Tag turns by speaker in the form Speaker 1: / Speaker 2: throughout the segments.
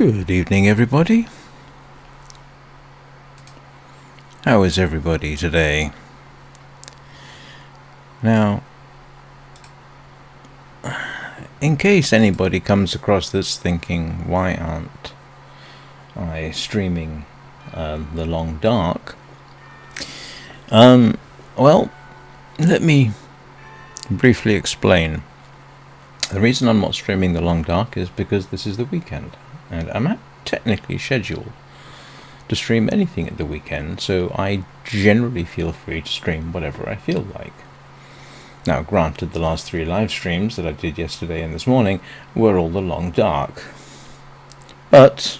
Speaker 1: Good evening, everybody. How is everybody today? Now, in case anybody comes across this thinking, why aren't I streaming The Long Dark? Well, let me briefly explain. The reason I'm not streaming The Long Dark is because this is the weekend, and I'm not technically scheduled to stream anything at the weekend, so I generally feel free to stream whatever I feel like. Now, granted, the last 3 live streams that I did yesterday and this morning were all The Long Dark, but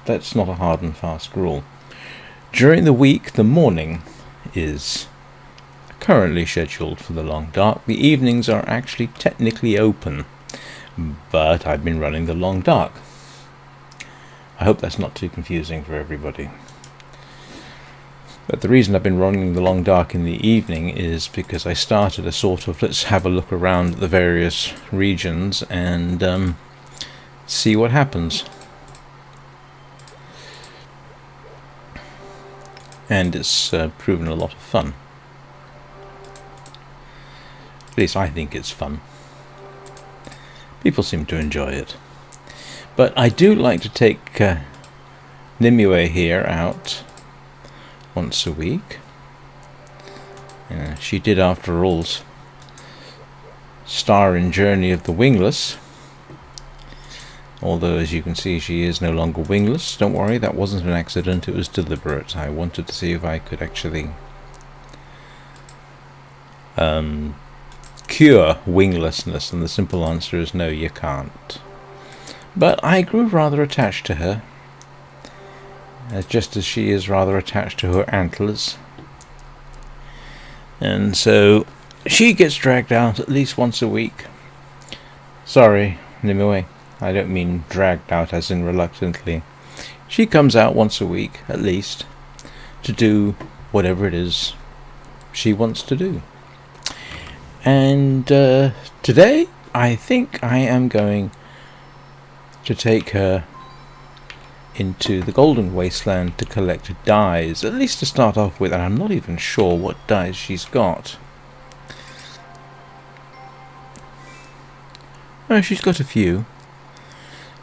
Speaker 1: that's not a hard and fast rule. During the week, the morning is currently scheduled for The Long Dark. The evenings are actually technically open, but I've been running The Long Dark. I hope that's not too confusing for everybody. But the reason I've been running The Long Dark in the evening is because I started a sort of let's have a look around the various regions and see what happens. And it's proven a lot of fun. At least I think it's fun. People seem to enjoy it. But I do like to take Nimue here out once a week. She did, after all, star in Journey of the Wingless. Although, as you can see, she is no longer wingless. Don't worry, that wasn't an accident, it was deliberate. I wanted to see if I could actually cure winglessness, and the simple answer is no, you can't. But I grew rather attached to her, just as she is rather attached to her antlers. And so she gets dragged out at least once a week. Sorry, Nimue, I don't mean dragged out as in reluctantly. She comes out once a week, at least, to do whatever it is she wants to do. And today, I think I am going to take her into the Golden Wasteland to collect dyes, at least to start off with, and I'm not even sure what dyes she's got. Oh, she's got a few.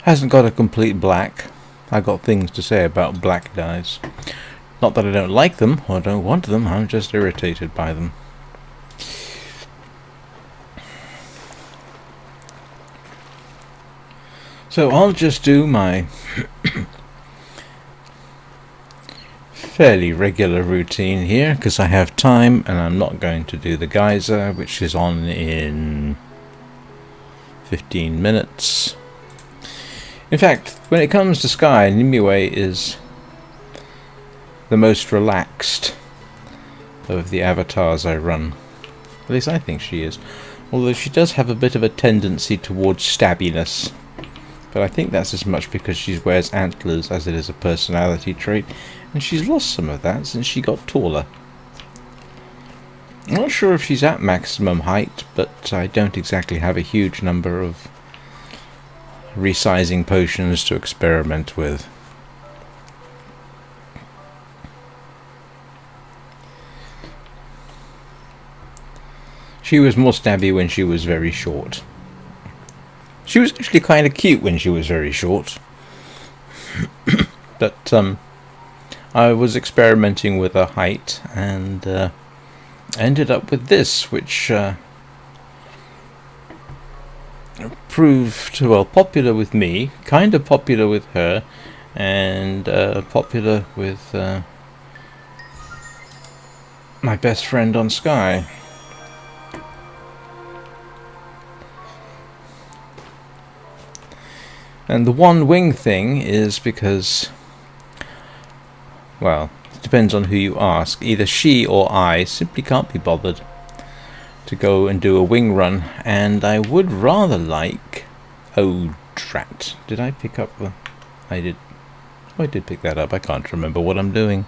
Speaker 1: Hasn't got a complete black. I got things to say about black dyes. Not that I don't like them or don't want them, I'm just irritated by them. So I'll just do my fairly regular routine here because I have time, and I'm not going to do the geyser, which is on in 15 minutes. In fact, when it comes to Sky, Nimue is the most relaxed of the avatars I run. At least I think she is. Although she does have a bit of a tendency towards stabbiness. But I think that's as much because she wears antlers as it is a personality trait, and she's lost some of that since she got taller. I'm not sure if she's at maximum height, but I don't exactly have a huge number of resizing potions to experiment with. She was more stabby when she was very short. She was actually kind of cute when she was very short. But I was experimenting with her height and ended up with this, which proved, well, popular with me, kind of popular with her, and popular with my best friend on Sky. And the one wing thing is because, well, it depends on who you ask. Either she or I simply can't be bothered to go and do a wing run, and I would rather like... Oh, drat. Did I pick up the... I did. Oh, I did pick that up. I can't remember what I'm doing.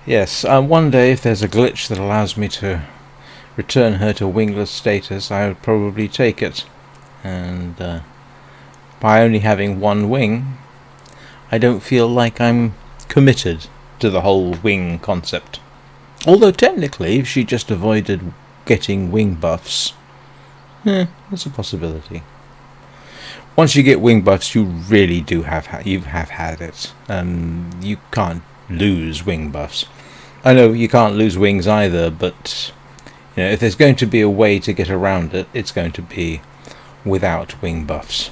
Speaker 1: Yes, one day if there's a glitch that allows me to return her to wingless status, I would probably take it. And by only having one wing, I don't feel like I'm committed to the whole wing concept. Although technically, if she just avoided getting wing buffs, that's a possibility. Once you get wing buffs, you really do have had it. You can't lose wing buffs. I know you can't lose wings either, but you know, if there's going to be a way to get around it, it's going to be without wing buffs.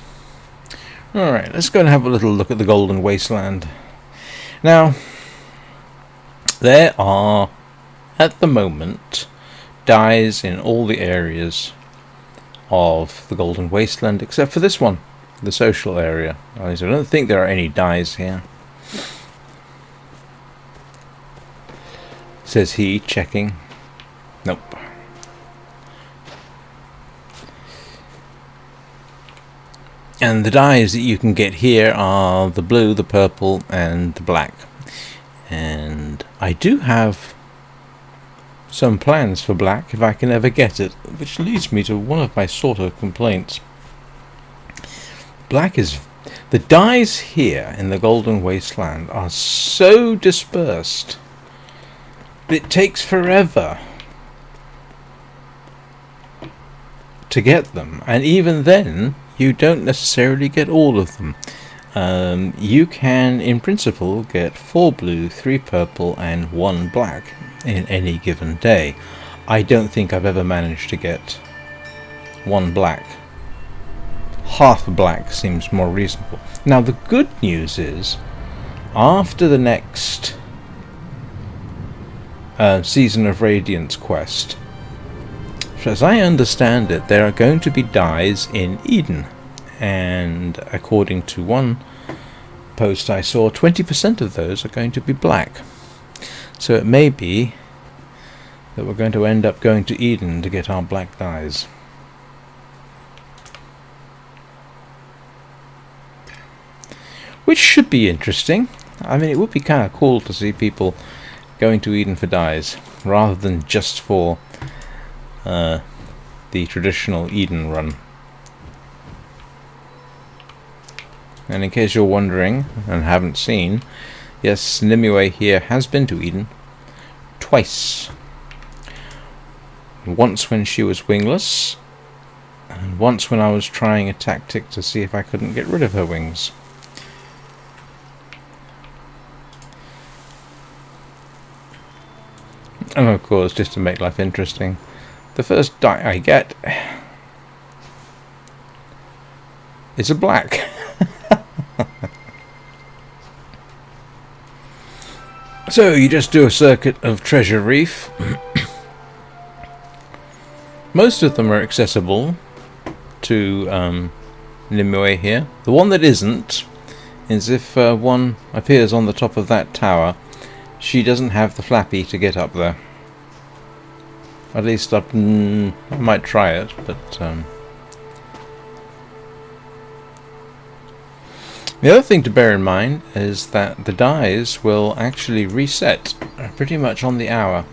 Speaker 1: Alright, let's go and have a little look at the Golden Wasteland. Now, there are, at the moment, dyes in all the areas of the Golden Wasteland, except for this one, the social area. I don't think there are any dyes here. Says he, checking. Nope. And the dyes that you can get here are the blue, the purple, and the black. And I do have some plans for black if I can ever get it, which leads me to one of my sort of complaints. Black is... the dyes here in the Golden Wasteland are so dispersed that it takes forever to get them, and even then you don't necessarily get all of them. You can, in principle, get 4 blue, 3 purple, and 1 black in any given day. I don't think I've ever managed to get 1 black. Half black seems more reasonable. Now the good news is, after the next Season of Radiance quest, as I understand it, there are going to be dyes in Eden, and according to one post I saw, 20% of those are going to be black. So it may be that we're going to end up going to Eden to get our black dyes. Which should be interesting. I mean, it would be kind of cool to see people going to Eden for dyes, rather than just for the traditional Eden run. And in case you're wondering and haven't seen, yes, Nimue here has been to Eden twice. Once when she was wingless, and once when I was trying a tactic to see if I couldn't get rid of her wings. And of course, just to make life interesting, the first dye I get is a black. So you just do a circuit of Treasure Reef. Most of them are accessible to Nimue here. The one that isn't is if one appears on the top of that tower, she doesn't have the flappy to get up there. At least I might try it, but the other thing to bear in mind is that the dyes will actually reset pretty much on the hour.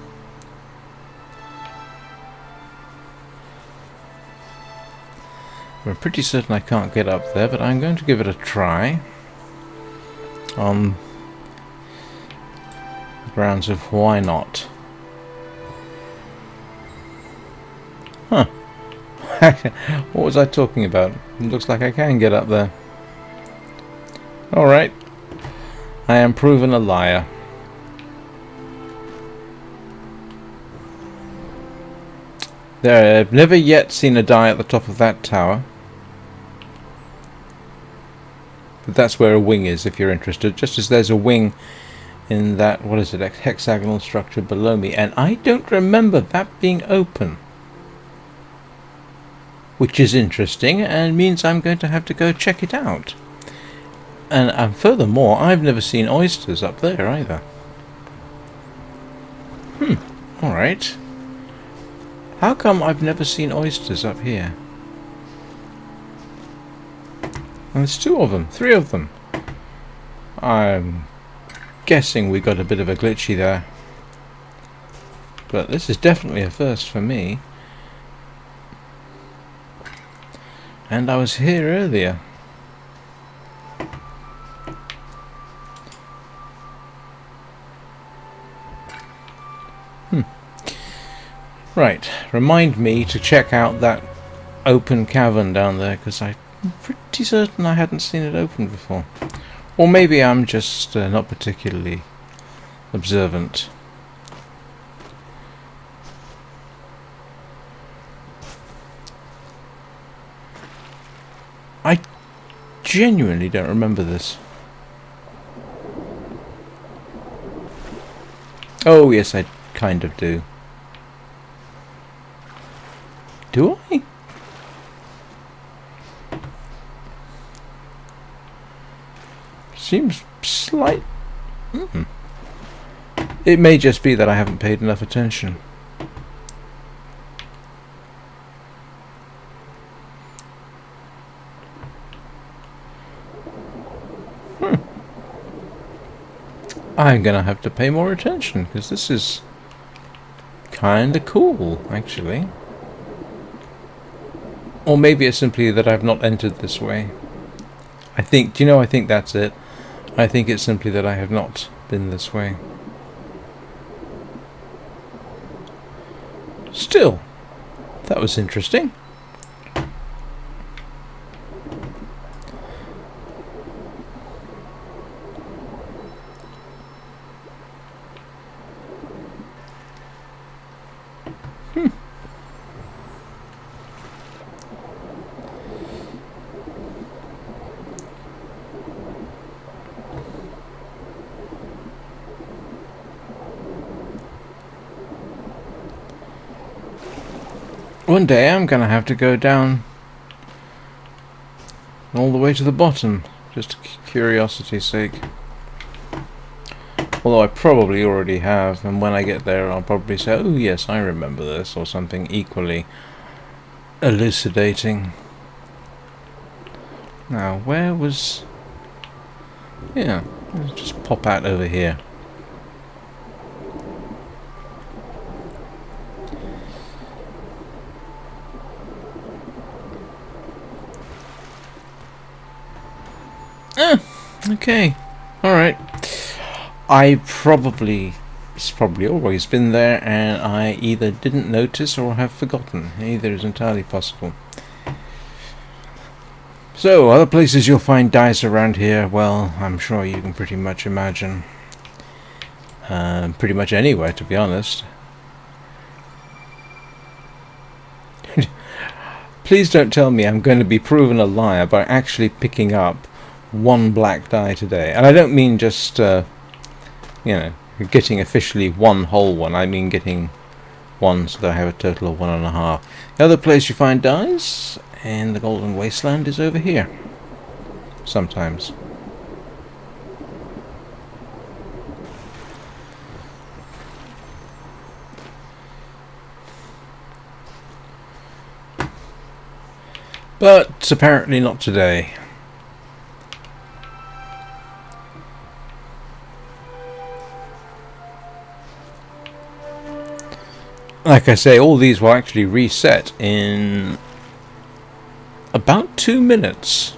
Speaker 1: I'm pretty certain I can't get up there, but I'm going to give it a try on the grounds of why not. Huh. What was I talking about? It looks like I can get up there. Alright. I am proven a liar. There, I've never yet seen a dye at the top of that tower. But that's where a wing is, if you're interested. Just as there's a wing in that, what is it, hexagonal structure below me. And I don't remember that being open. Which is interesting, and means I'm going to have to go check it out. And furthermore, I've never seen oysters up there either. Alright. How come I've never seen oysters up here? And there's 2 of them, 3 of them. I'm guessing we got a bit of a glitchy there. But this is definitely a first for me. And I was here earlier. Right, remind me to check out that open cavern down there, because I'm pretty certain I hadn't seen it open before. Or maybe I'm just not particularly observant. I genuinely don't remember this. Oh yes, I kind of do. Do I? Seems slight. It may just be that I haven't paid enough attention. I'm gonna have to pay more attention, because this is kinda cool, actually. Or maybe it's simply that I've not entered this way. I think that's it. I think it's simply that I have not been this way. Still, that was interesting. One day I'm gonna have to go down all the way to the bottom, just for curiosity's sake. Although I probably already have, and when I get there I'll probably say, oh yes, I remember this, or something equally elucidating. Now, where was... Yeah, let's just pop out over here. Okay, alright. It's probably always been there, and I either didn't notice or have forgotten. Either is entirely possible. So, other places you'll find dice around here, well, I'm sure you can pretty much imagine. Pretty much anywhere, to be honest. Please don't tell me I'm going to be proven a liar by actually picking up one black die today. And I don't mean just, getting officially one whole one. I mean getting one so that I have a total of 1.5. The other place you find dice in the Golden Wasteland is over here. Sometimes. But apparently not today. Like I say, all these will actually reset in about 2 minutes.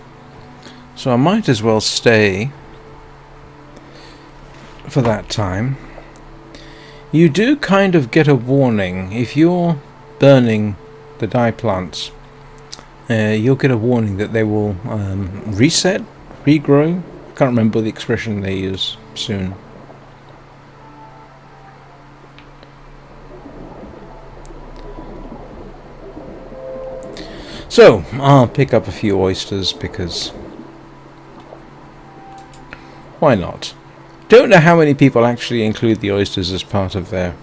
Speaker 1: So I might as well stay for that time. You do kind of get a warning. If you're burning the dye plants, you'll get a warning that they will reset, regrow. I can't remember the expression they use soon. So, I'll pick up a few oysters because... why not? Don't know how many people actually include the oysters as part of their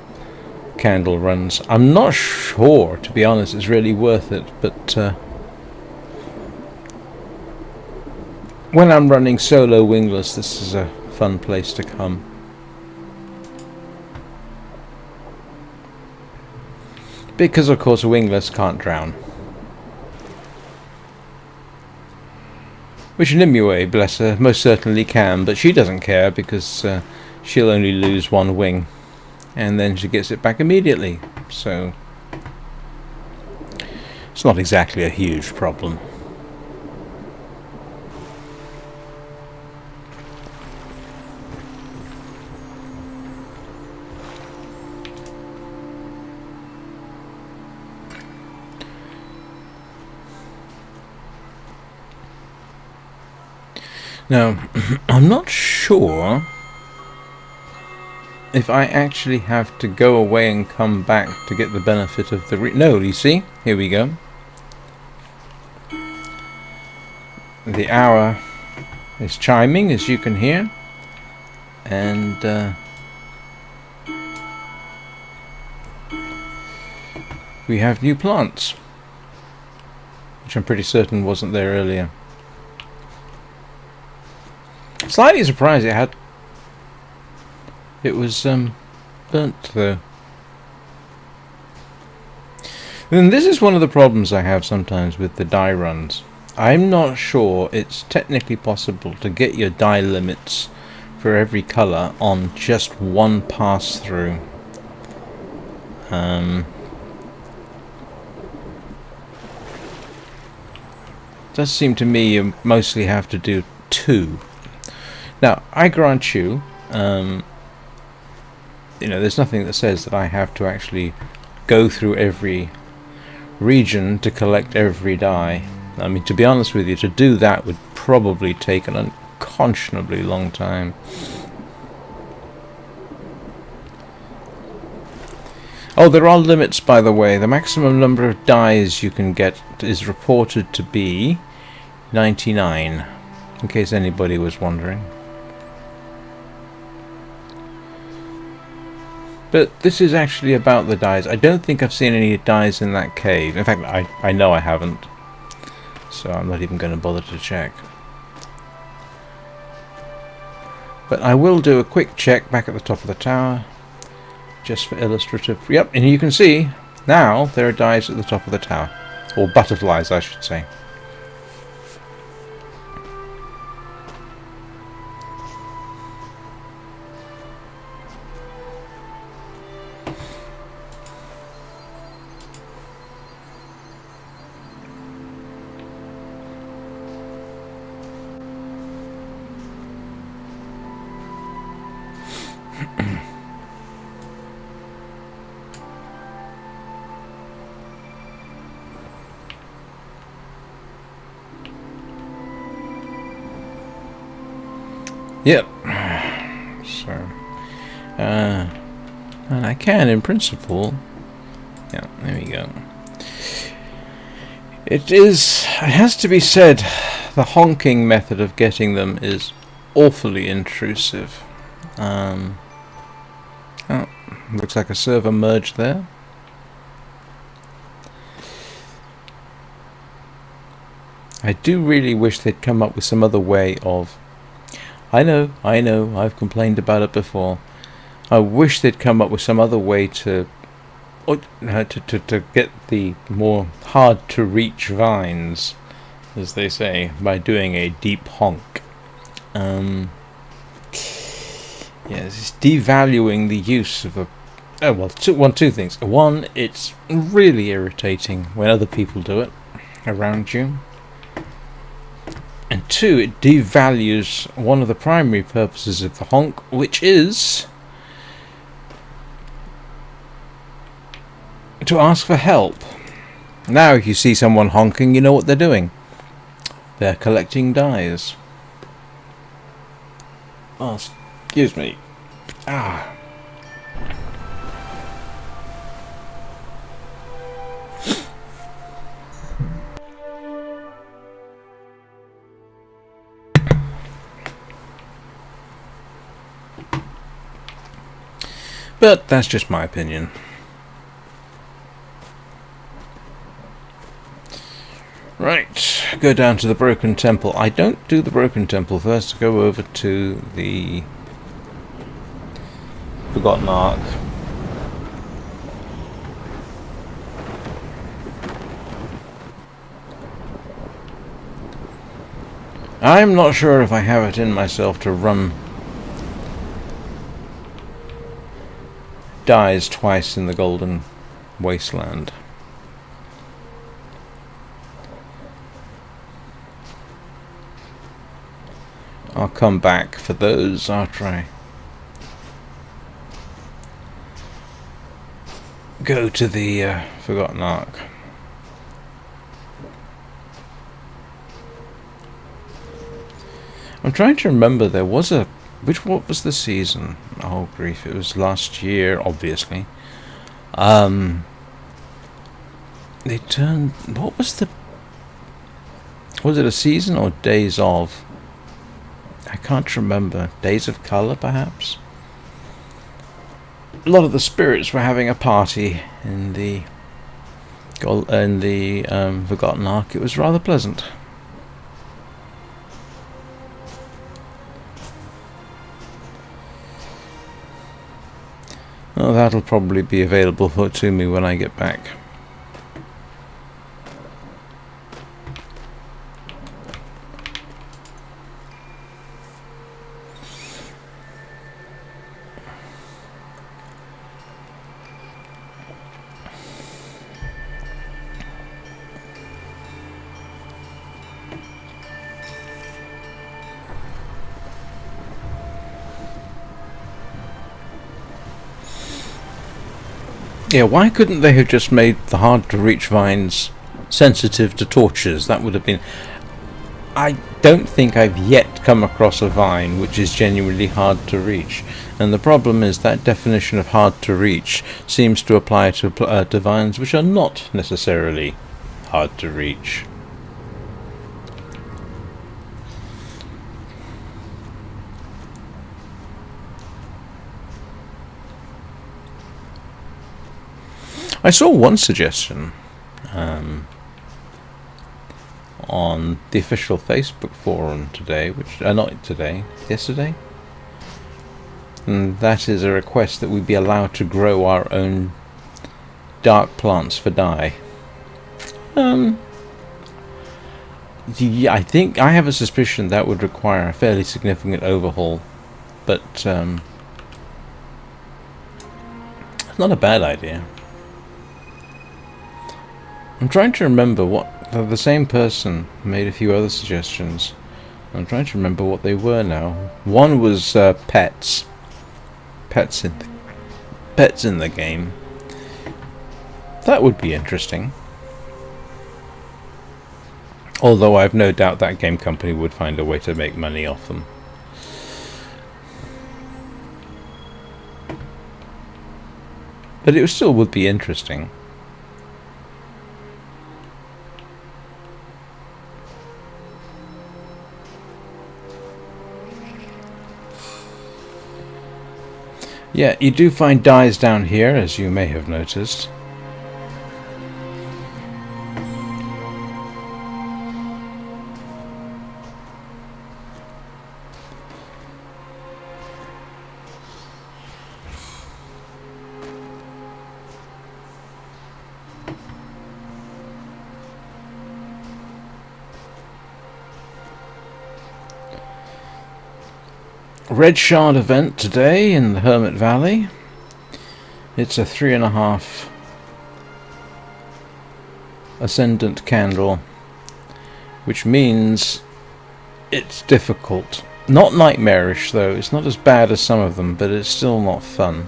Speaker 1: candle runs. I'm not sure, to be honest, it's really worth it, but when I'm running solo wingless, this is a fun place to come. Because, of course, a wingless can't drown. Which Nimue, bless her, most certainly can, but she doesn't care because she'll only lose one wing. And then she gets it back immediately. So, it's not exactly a huge problem. Now, I'm not sure if I actually have to go away and come back to get the benefit of the no, you see? Here we go. The hour is chiming, as you can hear. And we have new plants, which I'm pretty certain wasn't there earlier. Slightly surprised it was burnt though. And this is one of the problems I have sometimes with the dye runs. I'm not sure it's technically possible to get your dye limits for every colour on just one pass through. Does seem to me you mostly have to do 2. Now, I grant you, there's nothing that says that I have to actually go through every region to collect every dye. I mean, to be honest with you, to do that would probably take an unconscionably long time. Oh, there are limits, by the way. The maximum number of dyes you can get is reported to be 99, in case anybody was wondering. But this is actually about the dyes. I don't think I've seen any dyes in that cave. In fact, I know I haven't. So I'm not even going to bother to check. But I will do a quick check back at the top of the tower. Just for illustrative. Yep, and you can see now there are dyes at the top of the tower. Or butterflies, I should say. Yep. So, and I can, in principle. Yeah, there we go. It has to be said, the honking method of getting them is awfully intrusive. Oh, looks like a server merged there. I do really wish they'd come up with some other way of... I know, I've complained about it before. I wish they'd come up with some other way to get the more hard-to-reach vines, as they say, by doing a deep honk. Yes, it's devaluing the use of a... Oh, well, two things. One, it's really irritating when other people do it around you. And 2, it devalues one of the primary purposes of the honk, which is to ask for help. Now if you see someone honking, you know what they're doing. They're collecting dyes. Oh, excuse me. Ah. But that's just my opinion. Right, go down to the Broken Temple. I don't do the Broken Temple first. Go over to the Forgotten Ark. I'm not sure if I have it in myself to run dyes twice in the Golden Wasteland. I'll come back for those after I go to the Forgotten Ark. I'm trying to remember, there was a... What was the season? Oh, grief, it was last year, obviously. They turned... What was the... Was it a season or Days of? I can't remember. Days of Colour, perhaps? A lot of the spirits were having a party in the Forgotten Ark. It was rather pleasant. Oh, that'll probably be available to me when I get back. Yeah, why couldn't they have just made the hard-to-reach vines sensitive to torches? That would have been... I don't think I've yet come across a vine which is genuinely hard to reach. And the problem is that definition of hard to reach seems to apply to vines which are not necessarily hard to reach. I saw one suggestion on the official Facebook forum today, which not today, yesterday, and that is a request that we be allowed to grow our own dark plants for dye. Yeah, I think I have a suspicion that would require a fairly significant overhaul, but it's not a bad idea. I'm trying to remember what... The same person made a few other suggestions. I'm trying to remember what they were now. One was pets. Pets in the game. That would be interesting. Although I've no doubt that game company would find a way to make money off them. But it still would be interesting. Yeah, you do find dyes down here, as you may have noticed. Red Shard event today in the Hermit Valley. It's a 3.5 ascendant candle, which means it's difficult. Not nightmarish though, it's not as bad as some of them, but it's still not fun.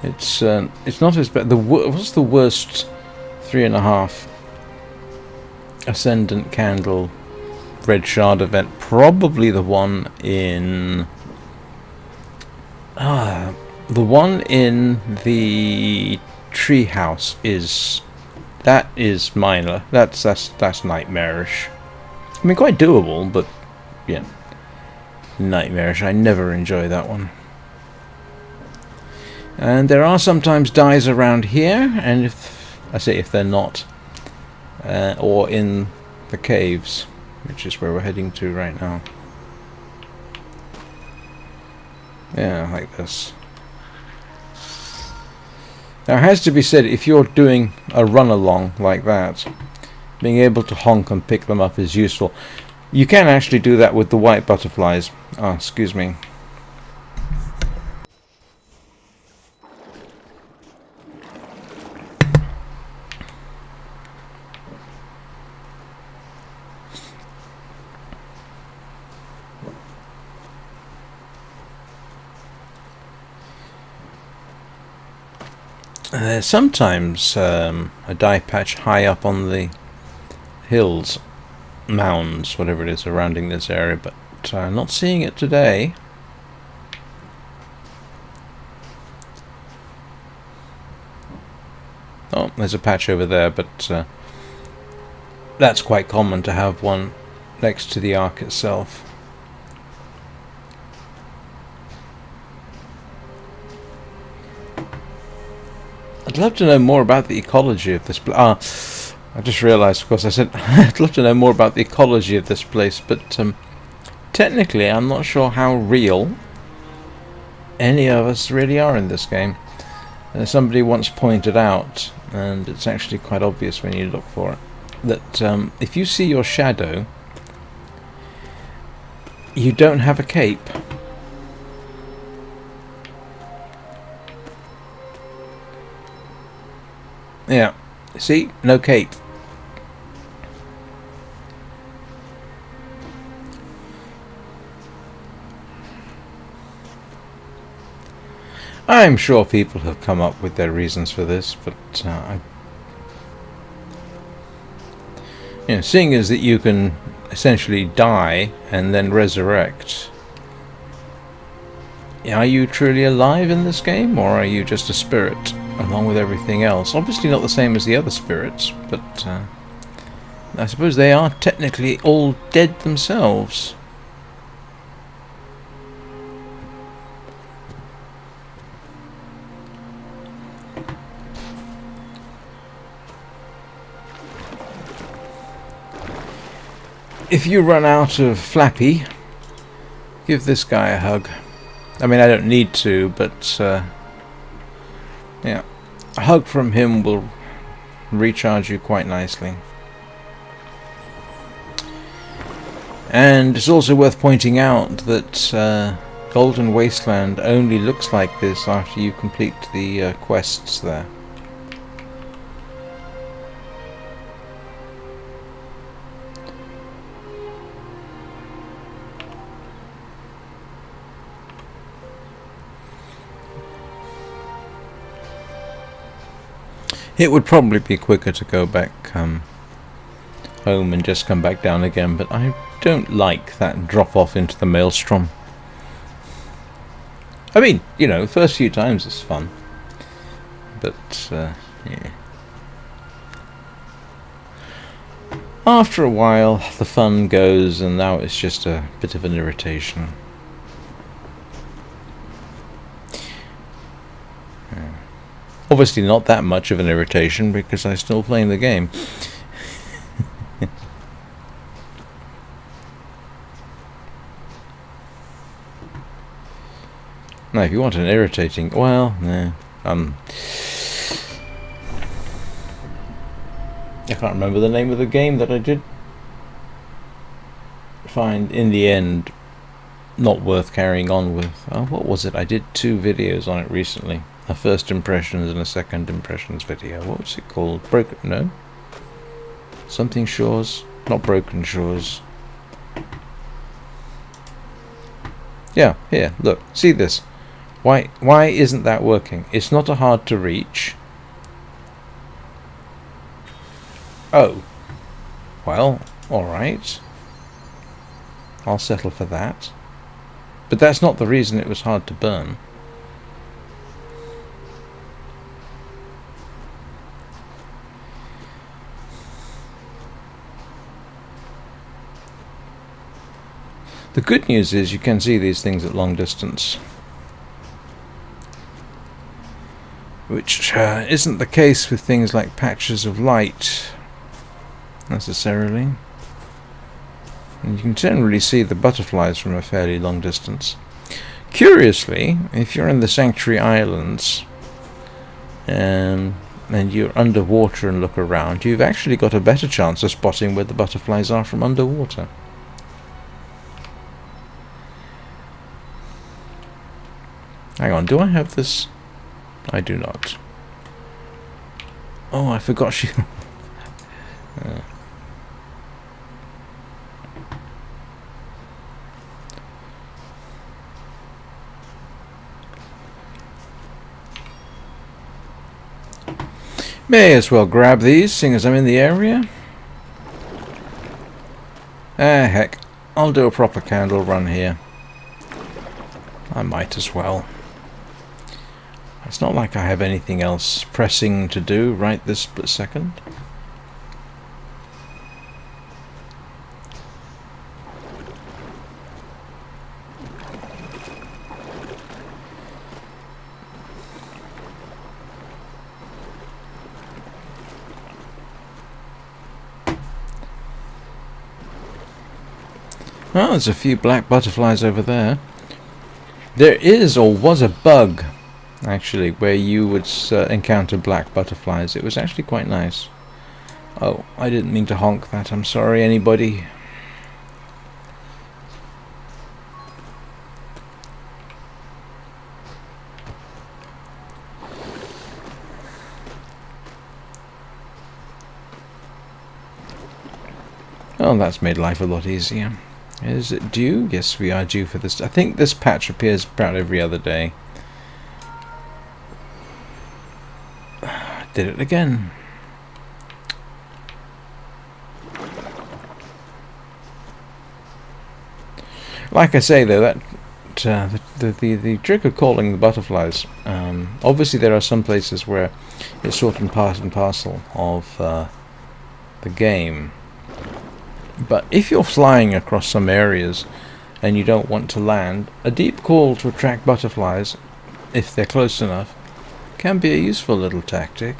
Speaker 1: It's not as bad. What's the worst 3.5 ascendant candle Red Shard event? Probably the one in the treehouse is minor. That's nightmarish. I mean, quite doable, but yeah, nightmarish. I never enjoy that one. And there are sometimes dyes around here, and if they're not, or in the caves, which is where we're heading to right now. Yeah, like this. Now it has to be said, if you're doing a run along like that, being able to honk and pick them up is useful. You can actually do that with the white butterflies. Oh, excuse me. There's sometimes a dye patch high up on the hills, mounds, whatever it is, surrounding this area, but not seeing it today. Oh, there's a patch over there, but that's quite common to have one next to the ark itself. I'd love to know more about the ecology of this place. I just realised, of course, I said I'd love to know more about the ecology of this place, but technically I'm not sure how real any of us really are in this game. Somebody once pointed out, and it's actually quite obvious when you look for it, that if you see your shadow, you don't have a cape. Yeah, see? No cape. I'm sure people have come up with their reasons for this, but seeing as that you can essentially die and then resurrect, are you truly alive in this game, or are you just a spirit along with everything else? Obviously not the same as the other spirits, but I suppose they are technically all dead themselves. If you run out of Flappy, give this guy a hug. I mean, I don't need to, but yeah, a hug from him will recharge you quite nicely. And it's also worth pointing out that Golden Wasteland only looks like this after you complete the quests there. It would probably be quicker to go back home and just come back down again, but I don't like that drop off into the maelstrom. I mean, the first few times it's fun, but yeah. After a while the fun goes, and now it's just a bit of an irritation. Obviously not that much of an irritation, because I'm still playing the game. Now, if you want an irritating... Well, no. I can't remember the name of the game that I did find, in the end, not worth carrying on with. Oh, what was it? I did 2 videos on it recently. A first impressions and a second impressions video. What was it called? No? Something Shores? Not Broken Shores. Yeah, here, look. See this? Why isn't that working? It's not a hard to reach. Oh. Well, alright. I'll settle for that. But that's not the reason it was hard to burn. The good news is you can see these things at long distance, which isn't the case with things like patches of light, necessarily. And you can generally see the butterflies from a fairly long distance. Curiously, if you're in the Sanctuary Islands, and you're underwater and look around, you've actually got a better chance of spotting where the butterflies are from underwater. Hang on, do I have this? I do not. Oh, I forgot she... May as well grab these, seeing as I'm in the area. Ah, heck. I'll do a proper candle run here. I might as well. It's not like I have anything else pressing to do right this split second. Oh, there's a few black butterflies over there. There is, or was, a bug, actually, where you would encounter black butterflies. It was actually quite nice. Oh, I didn't mean to honk that. I'm sorry, anybody. Oh, that's made life a lot easier. Is it due? Yes, we are due for this. I think this patch appears about every other day. Did it again. Like I say, though, that the trick of calling the butterflies. Obviously, there are some places where it's sort of part and parcel of the game. But if you're flying across some areas and you don't want to land, a deep call to attract butterflies, if they're close enough, can be a useful little tactic.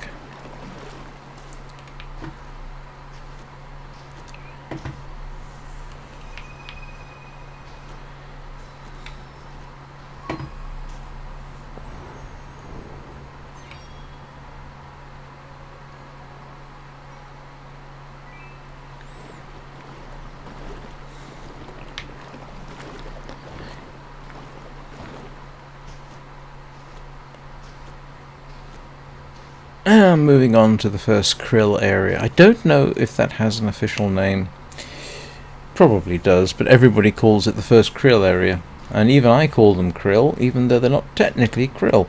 Speaker 1: Moving on to the first krill area. I don't know if that has an official name. Probably does, but everybody calls it the first krill area. And even I call them krill, even though they're not technically krill.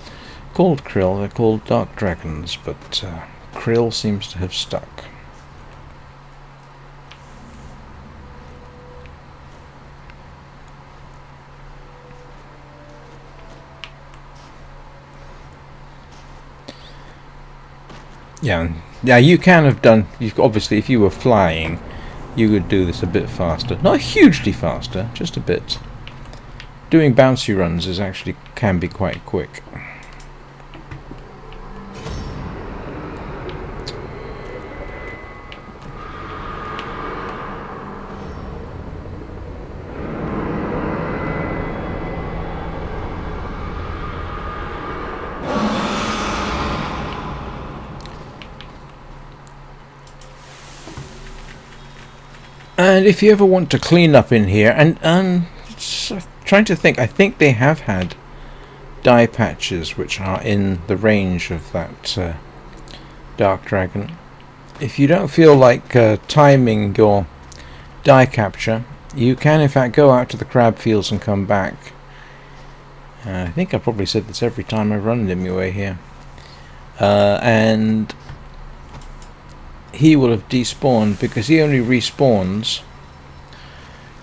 Speaker 1: Called krill, they're called dark dragons, but krill seems to have stuck. Yeah, you can have done. Obviously, if you were flying, you would do this a bit faster. Not hugely faster, just a bit. Doing bouncy runs can be quite quick. And if you ever want to clean up in here, and trying to think, I think they have had dye patches which are in the range of that dark dragon. If you don't feel like timing your dye capture, you can in fact go out to the crab fields and come back. I think I probably said this every time I run Nimue here. And he will have despawned, because he only respawns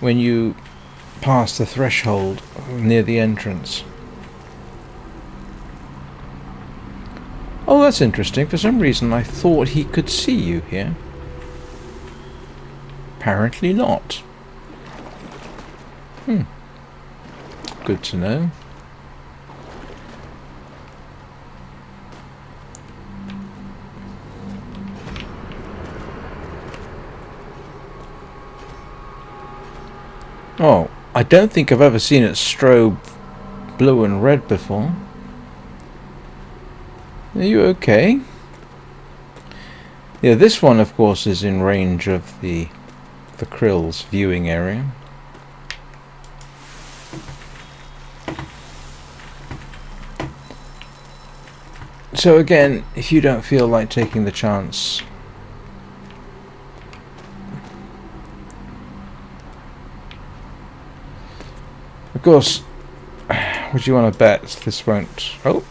Speaker 1: when you pass the threshold near the entrance. Oh, that's interesting. For some reason I thought he could see you here. Apparently not. Good to know. Oh, I don't think I've ever seen it strobe blue and red before. Are you okay? Yeah, this one of course is in range of the krill's viewing area. So again, if you don't feel like taking the chance, of course, would you want to bet this won't... Oh!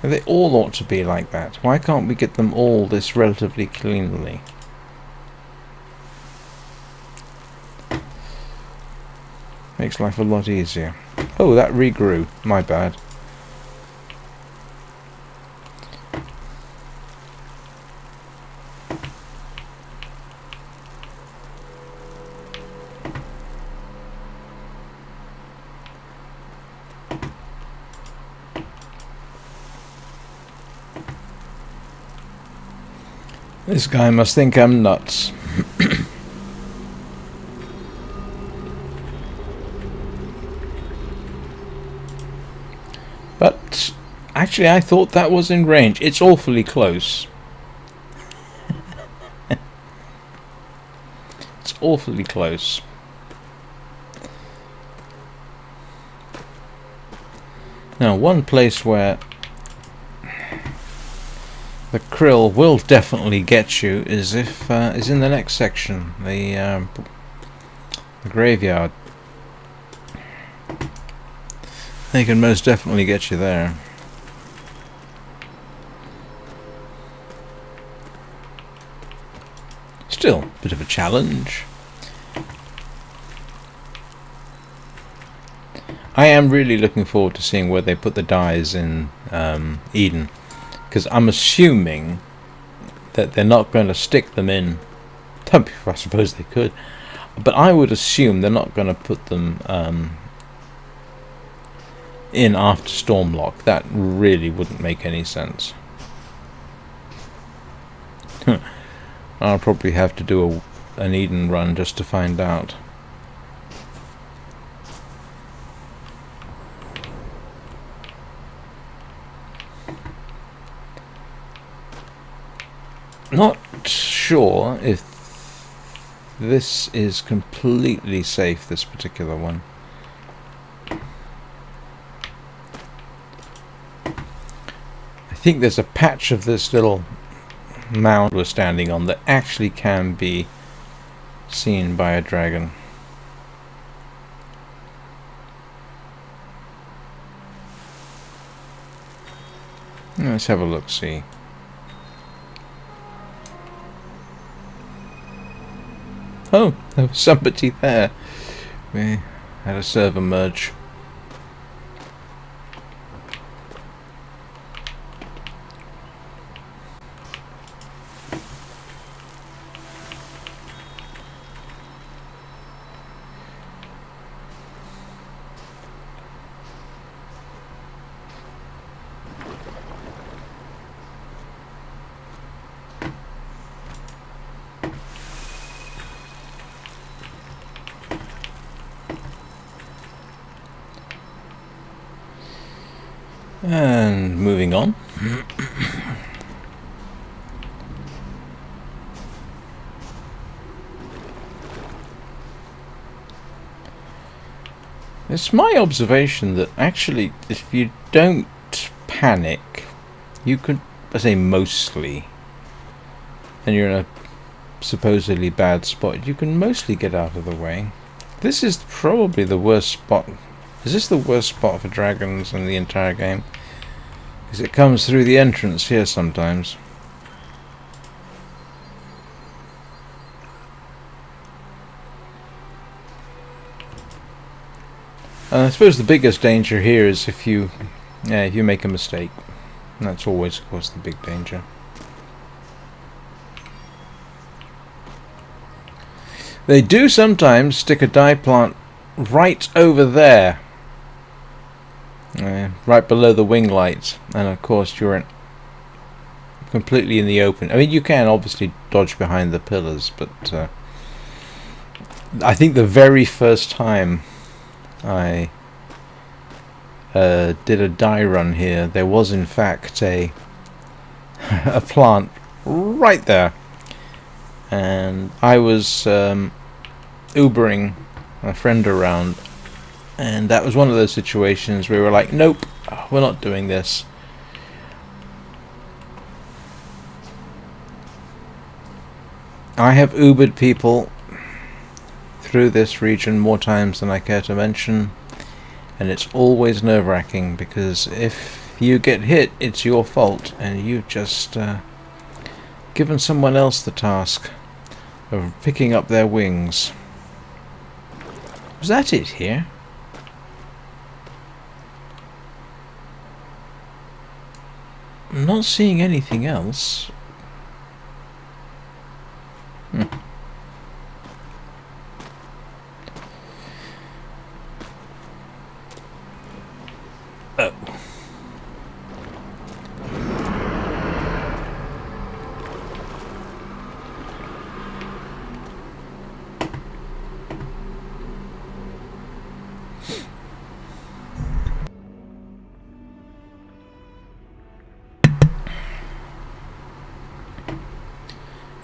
Speaker 1: They all ought to be like that. Why can't we get them all this relatively cleanly? Makes life a lot easier. Oh, that regrew. My bad. This guy must think I'm nuts. But actually I thought that was in range. It's awfully close. It's awfully close. Now, one place where the krill will definitely get you is is in the next section, the graveyard. They can most definitely get you there. Still, a bit of a challenge. I am really looking forward to seeing where they put the dyes in Eden, because I'm assuming that they're not going to stick them in. I suppose they could, but I would assume they're not going to put them in after Stormlock. That really wouldn't make any sense. I'll probably have to do an Eden run just to find out. Not sure if this is completely safe, this particular one. I think there's a patch of this little mound we're standing on that actually can be seen by a dragon. Let's have a look-see. Oh, there was somebody there. We had a server merge. And moving on. It's my observation that actually if you don't panic, you can, I say mostly, and you're in a supposedly bad spot, you can mostly get out of the way. This is probably the worst spot. Is this the worst spot for dragons in the entire game? Because it comes through the entrance here sometimes. And I suppose the biggest danger here is if you make a mistake. And that's always, of course, the big danger. They do sometimes stick a dye plant right over there. Right below the wing lights, and of course you're completely in the open. I mean, you can obviously dodge behind the pillars, but I think the very first time I did a dye run here, there was in fact a plant right there, and I was Ubering my friend around. And that was one of those situations where we were like, nope, we're not doing this. I have Ubered people through this region more times than I care to mention. And it's always nerve-wracking, because if you get hit, it's your fault. And you've just given someone else the task of picking up their wings. Was that it here? I'm not seeing anything else. Oh.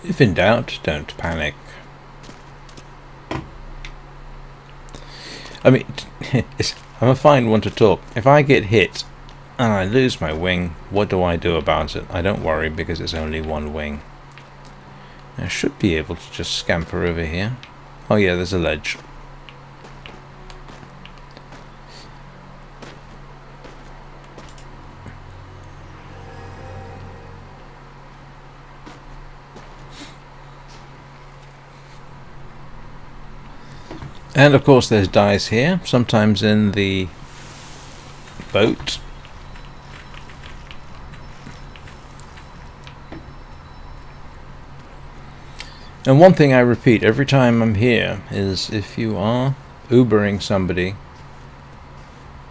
Speaker 1: If in doubt, don't panic. I mean, I'm a fine one to talk. If I get hit and I lose my wing, what do I do about it? I don't worry because it's only one wing. I should be able to just scamper over here. Oh yeah, there's a ledge. And of course there's dice here, sometimes in the boat. And one thing I repeat every time I'm here is if you are Ubering somebody,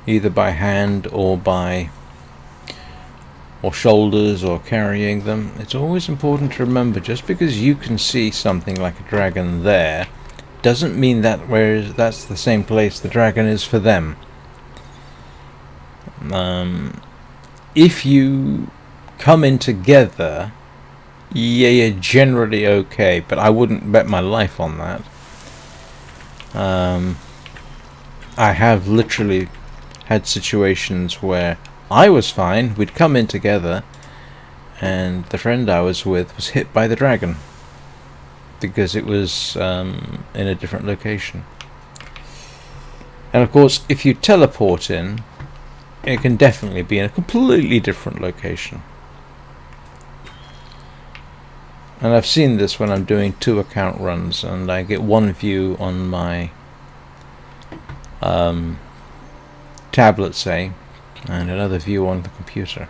Speaker 1: either by hand or by shoulders or carrying them, it's always important to remember just because you can see something like a dragon there doesn't mean that that's the same place the dragon is for them. If you come in together, yeah, you're generally okay, but I wouldn't bet my life on that. I have literally had situations where I was fine, we'd come in together, and the friend I was with was hit by the dragon because it was in a different location. And of course, if you teleport in, it can definitely be in a completely different location. And I've seen this when I'm doing 2 account runs and I get one view on my tablet, say, and another view on the computer.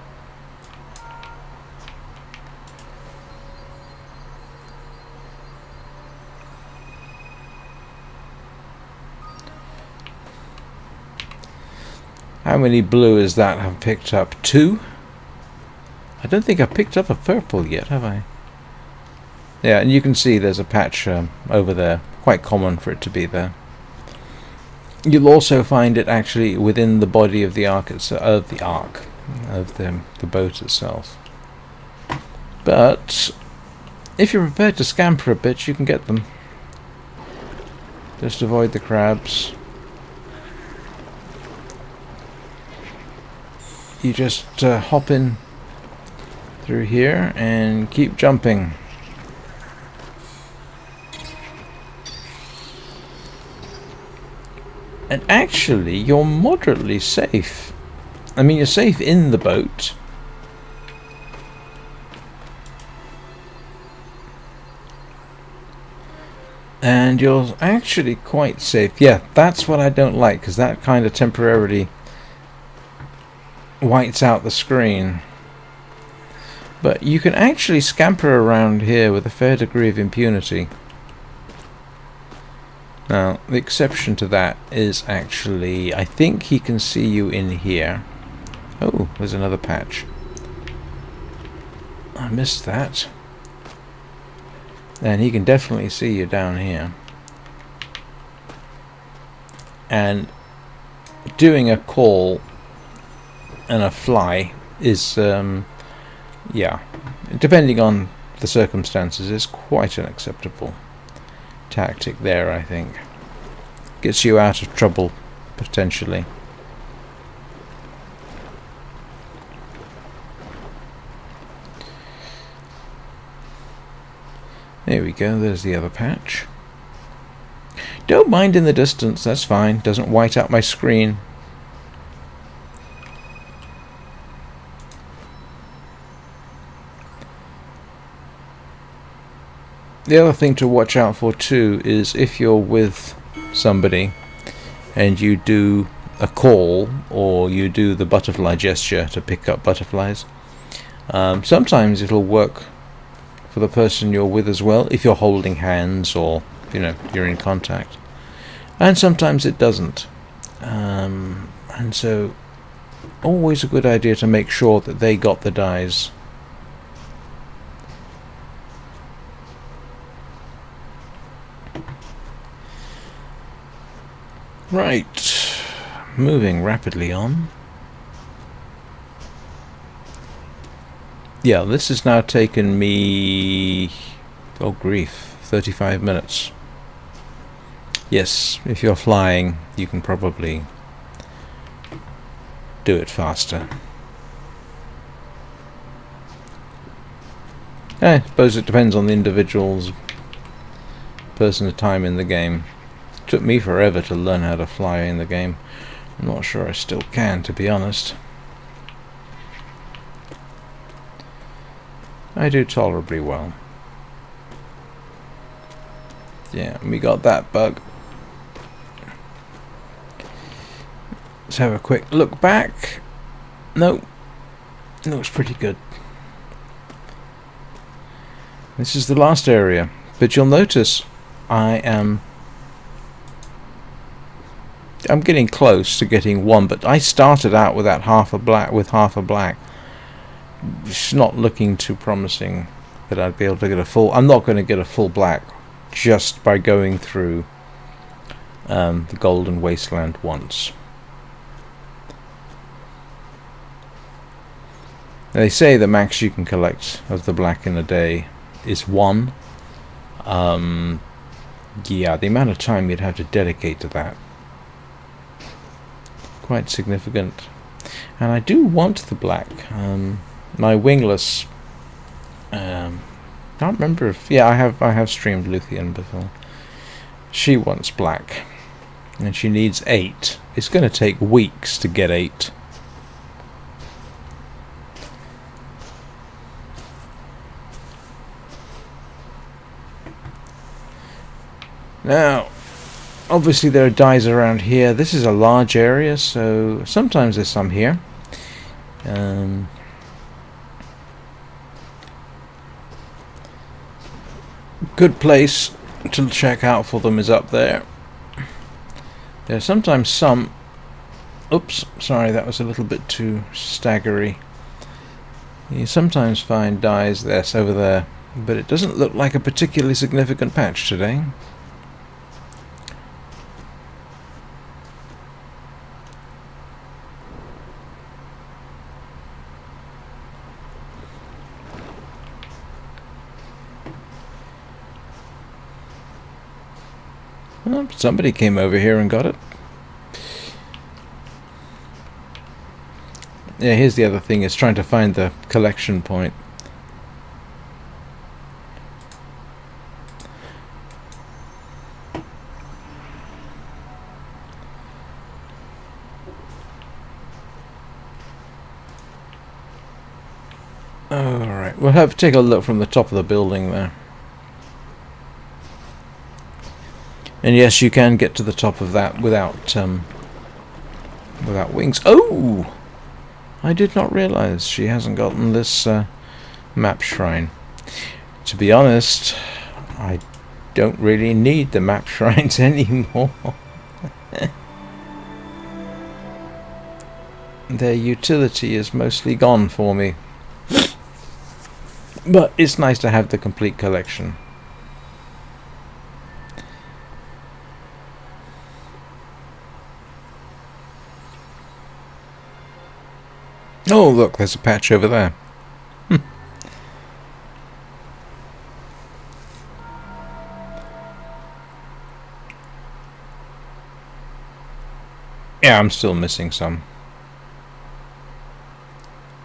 Speaker 1: How many blue is that I've picked up? 2? I don't think I've picked up a purple yet, have I? Yeah, and you can see there's a patch over there. Quite common for it to be there. You'll also find it actually within the body of the arc of the boat itself. But if you're prepared to scamper a bit, you can get them. Just avoid the crabs. You just hop in through here and keep jumping. And actually, you're moderately safe. I mean, you're safe in the boat. And you're actually quite safe. Yeah, that's what I don't like, because that kind of temporarily whites out the screen. But you can actually scamper around here with a fair degree of impunity. Now, the exception to that is actually, I think he can see you in here. Oh, there's another patch. I missed that. And he can definitely see you down here. And doing a call and a fly is, yeah, depending on the circumstances, is quite an acceptable tactic there, I think. Gets you out of trouble, potentially. There we go, there's the other patch. Don't mind in the distance, that's fine. Doesn't white out my screen. The other thing to watch out for too is if you're with somebody and you do a call, or you do the butterfly gesture to pick up butterflies. Sometimes it'll work for the person you're with as well, if you're holding hands or you're in contact, and sometimes it doesn't. And so always a good idea to make sure that they got the dies. Right, moving rapidly on. Yeah, this has now taken me, oh grief, 35 minutes. Yes, if you're flying, you can probably do it faster. I suppose it depends on the individual's person's time in the game. It took me forever to learn how to fly in the game. I'm not sure I still can, to be honest. I do tolerably well. Yeah, we got that bug. Let's have a quick look back. No, looks pretty good. This is the last area, but you'll notice I'm getting close to getting one, but I started out with that half a black. It's not looking too promising that I'd be able to get a full. I'm not going to get a full black just by going through the Golden Wasteland once. They say the max you can collect of the black in a day is 1. Yeah, the amount of time you'd have to dedicate to that, quite significant. And I do want the black. My wingless, can't remember if, yeah, I have streamed Luthien before. She wants black, and she needs 8. It's going to take weeks to get 8. Now, obviously there are dies around here. This is a large area, so sometimes there's some here. Good place to check out for them is up there. There's sometimes some... Oops, sorry, that was a little bit too staggery. You sometimes find dies that's over there, but it doesn't look like a particularly significant patch today. Well, somebody came over here and got it. Yeah, here's the other thing, is trying to find the collection point. Alright, we'll have to take a look from the top of the building there. And yes, you can get to the top of that without wings. Oh! I did not realize she hasn't gotten this map shrine. To be honest, I don't really need the map shrines anymore. Their utility is mostly gone for me. But it's nice to have the complete collection. Oh, look, there's a patch over there. Yeah, I'm still missing some.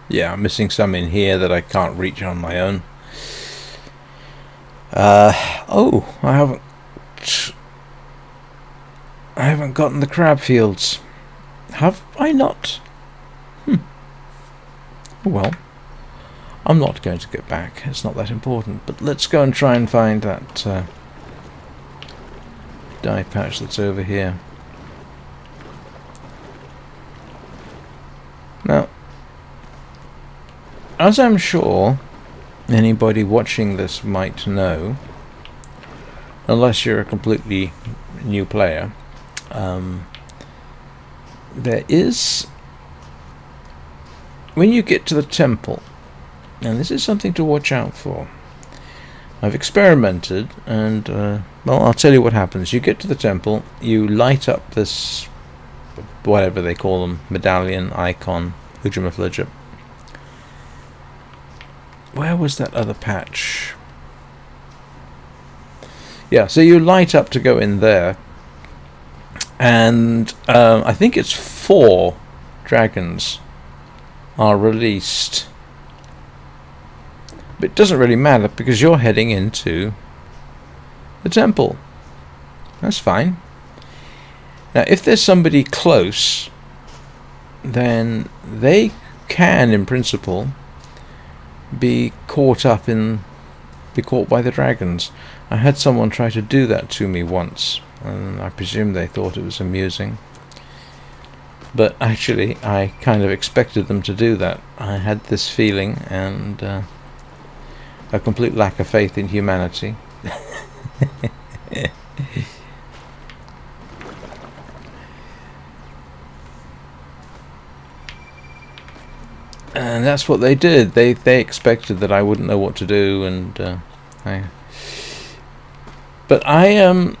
Speaker 1: Yeah, I'm missing some in here that I can't reach on my own. Oh, I haven't gotten the crab fields. Have I not? Well, I'm not going to get back. It's not that important. But let's go and try and find that dye patch that's over here. as I'm sure anybody watching this might know, unless you're a completely new player, there is, when you get to the temple, and this is something to watch out for. I've experimented, and well, I'll tell you what happens. You get to the temple, you light up this, whatever they call them, medallion, icon, hujamaflujip. Where was that other patch? Yeah, so you light up to go in there, and I think it's 4 dragons are released. But it doesn't really matter because you're heading into the temple. That's fine. Now, if there's somebody close, then they can, in principle, be caught by the dragons. I had someone try to do that to me once, and I presume they thought it was amusing. But actually, I kind of expected them to do that. I had this feeling, and a complete lack of faith in humanity. And that's what they did. They expected that I wouldn't know what to do, and But I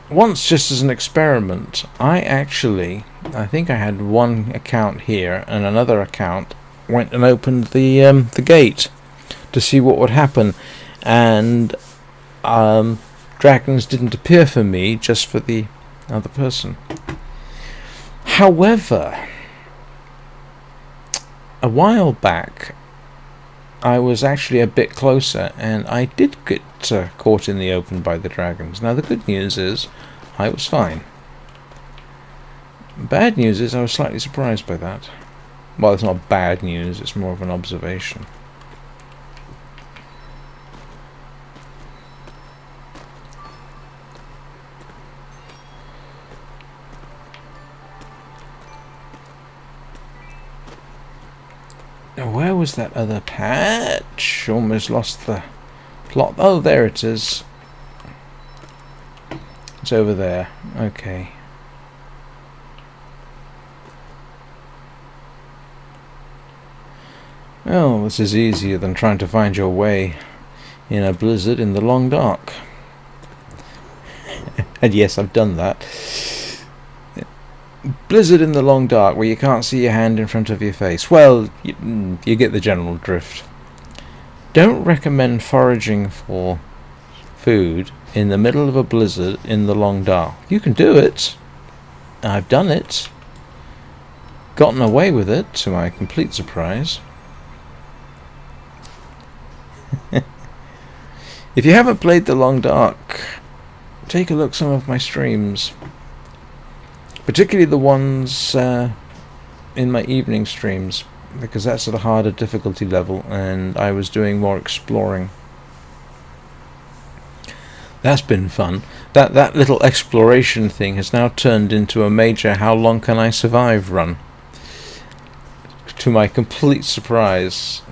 Speaker 1: once, just as an experiment, I think I had one account here, and another account went and opened the gate to see what would happen, and dragons didn't appear for me, just for the other person. However, a while back I was actually a bit closer, and I did get caught in the open by the dragons. Now the good news is I was fine. Bad news is I was slightly surprised by that. Well, it's not bad news, it's more of an observation. Now, where was that other patch? Almost lost the plot. Oh, there it is. It's over there. Okay. Well, this is easier than trying to find your way in a blizzard in the long dark. And yes, I've done that. Blizzard in the long dark, where you can't see your hand in front of your face. Well, you get the general drift. Don't recommend foraging for food in the middle of a blizzard in the long dark. You can do it. I've done it. Gotten away with it, to my complete surprise. If you haven't played the long dark, take a look at some of my streams. Particularly the ones in my evening streams, because that's at a harder difficulty level, and I was doing more exploring. That's been fun. That little exploration thing has now turned into a major how long can I survive run. To my complete surprise.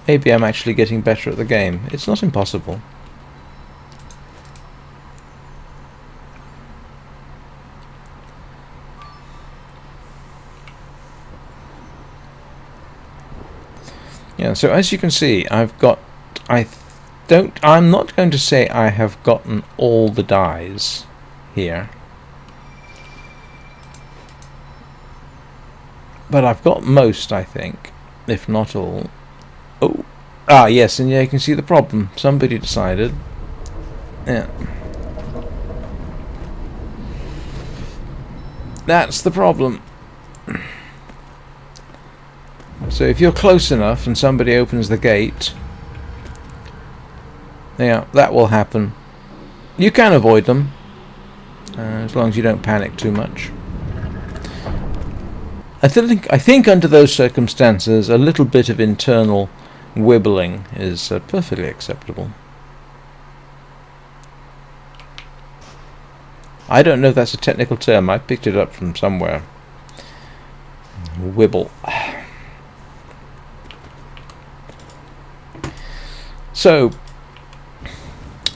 Speaker 1: Maybe I'm actually getting better at the game. It's not impossible. Yeah, so as you can see, I'm not going to say I have gotten all the dyes here, but I've got most, I think, if not all. Oh, yes, and yeah, you can see the problem. Somebody decided. Yeah. That's the problem. So if you're close enough and somebody opens the gate, yeah, that will happen. You can avoid them, as long as you don't panic too much. I think under those circumstances, a little bit of internal wibbling is perfectly acceptable. I don't know if that's a technical term. I picked it up from somewhere. Wibble. So,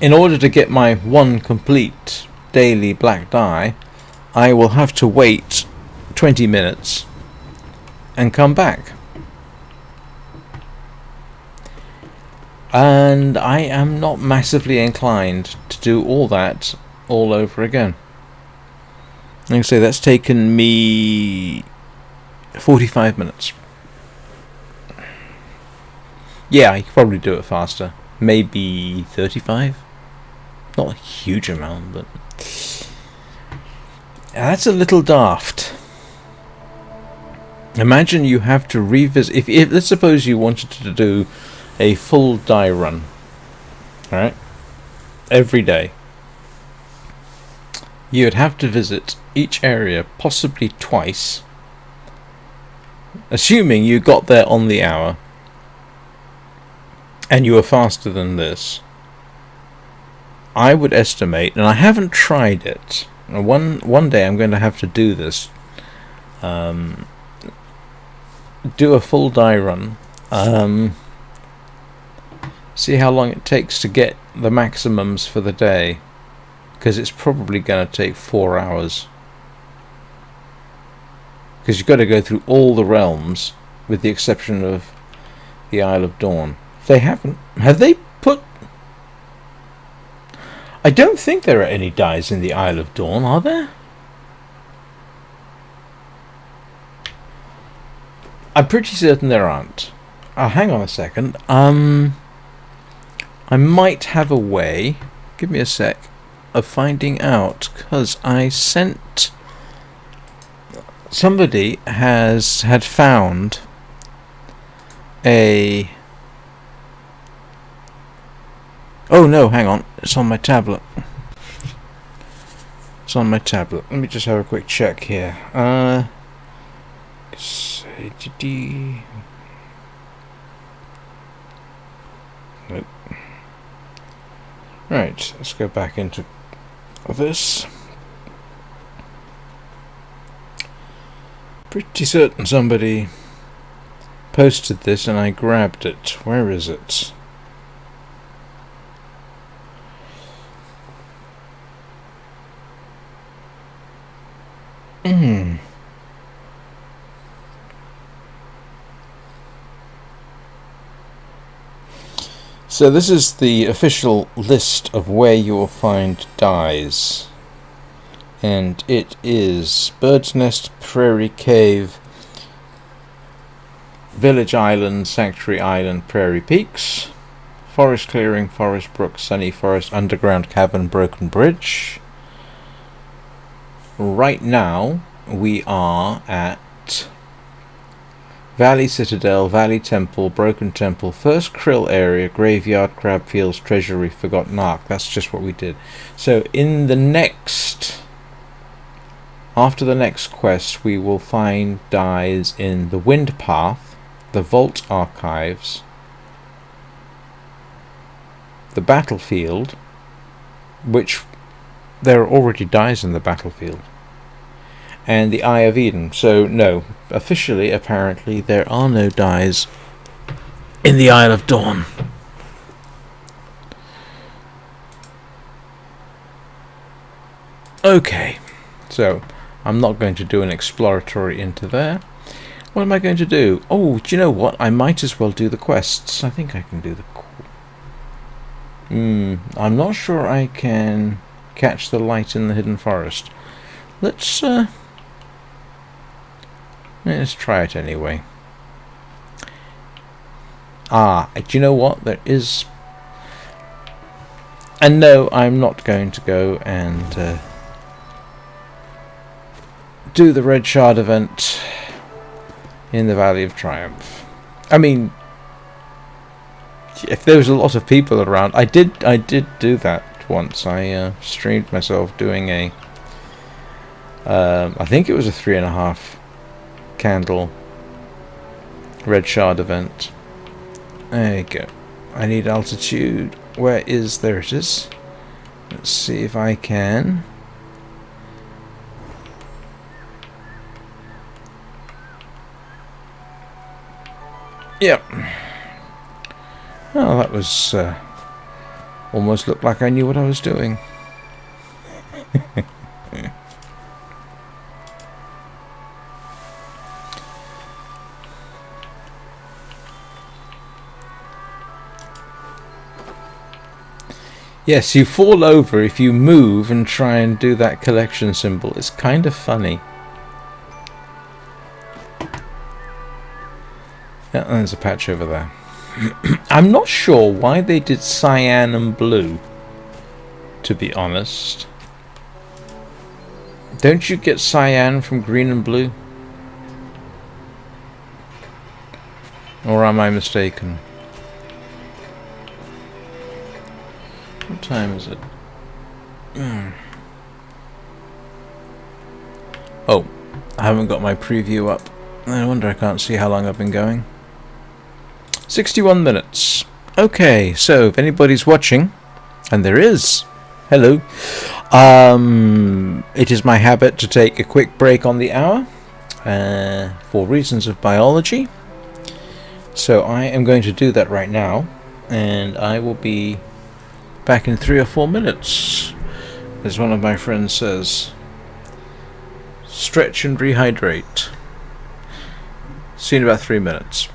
Speaker 1: in order to get my one complete daily black die, I will have to wait 20 minutes and come back. And I am not massively inclined to do all that all over again. Like I say, that's taken me 45 minutes. Yeah, I could probably do it faster. Maybe 35? Not a huge amount, but that's a little daft. Imagine you have to revisit. If let's suppose you wanted to do a full die run, alright, every day, you would have to visit each area possibly twice, assuming you got there on the hour and you were faster than this. I would estimate, and I haven't tried it, one day I'm going to have to do this, do a full die run, see how long it takes to get the maximums for the day, because it's probably going to take 4 hours, because you've got to go through all the realms with the exception of the Isle of Dawn. Have they put... I don't think there are any dies in the Isle of Dawn, are there? I'm pretty certain there aren't. Oh, hang on a second. I might have a way, give me a sec, of finding out, because I sent... Somebody had found a... Oh no, hang on, it's on my tablet. It's on my tablet. Let me just have a quick check here. Nope. Right, let's go back into this. Pretty certain somebody posted this and I grabbed it. Where is it? So this is the official list of where you will find dies, and it is Bird's Nest, Prairie Cave, Village Island, Sanctuary Island, Prairie Peaks, Forest Clearing, Forest Brook, Sunny Forest, Underground Cavern, Broken Bridge. Right now we are at Valley Citadel, Valley Temple, Broken Temple, First Krill Area, Graveyard, Crab Fields, Treasury, Forgotten Ark. That's just what we did. So in the next... After the next quest, we will find dies in the Wind Path, the Vault Archives, the Battlefield, which there are already dies in the Battlefield, and the Eye of Eden. So no, officially, apparently, there are no dies in the Isle of Dawn. Okay, so I'm not going to do an exploratory into there. What am I going to do? Oh, do you know what? I might as well do the quests. I think I can do the... I'm not sure I can catch the light in the hidden forest. Let's try it anyway. Do you know what? There is... And no, I'm not going to go and do the Red Shard event in the Valley of Triumph. I mean, if there was a lot of people around, I did do that once. I streamed myself doing a I think it was a 3.5 candle Red Shard event. There you go. I need altitude. Where is... There it is. Let's see if I can... Yep. Oh, that was almost looked like I knew what I was doing. Yes, you fall over if you move and try and do that collection symbol. It's kind of funny. Yeah, there's a patch over there. I'm not sure why they did cyan and blue, to be honest. Don't you get cyan from green and blue? Or am I mistaken? What time is it? Oh, I haven't got my preview up. I wonder I can't see how long I've been going. 61 minutes. Okay, so if anybody's watching, and there is, hello. It is my habit to take a quick break on the hour for reasons of biology. So I am going to do that right now, and I will be back in 3 or 4 minutes, as one of my friends says. Stretch and rehydrate. See you in about 3 minutes.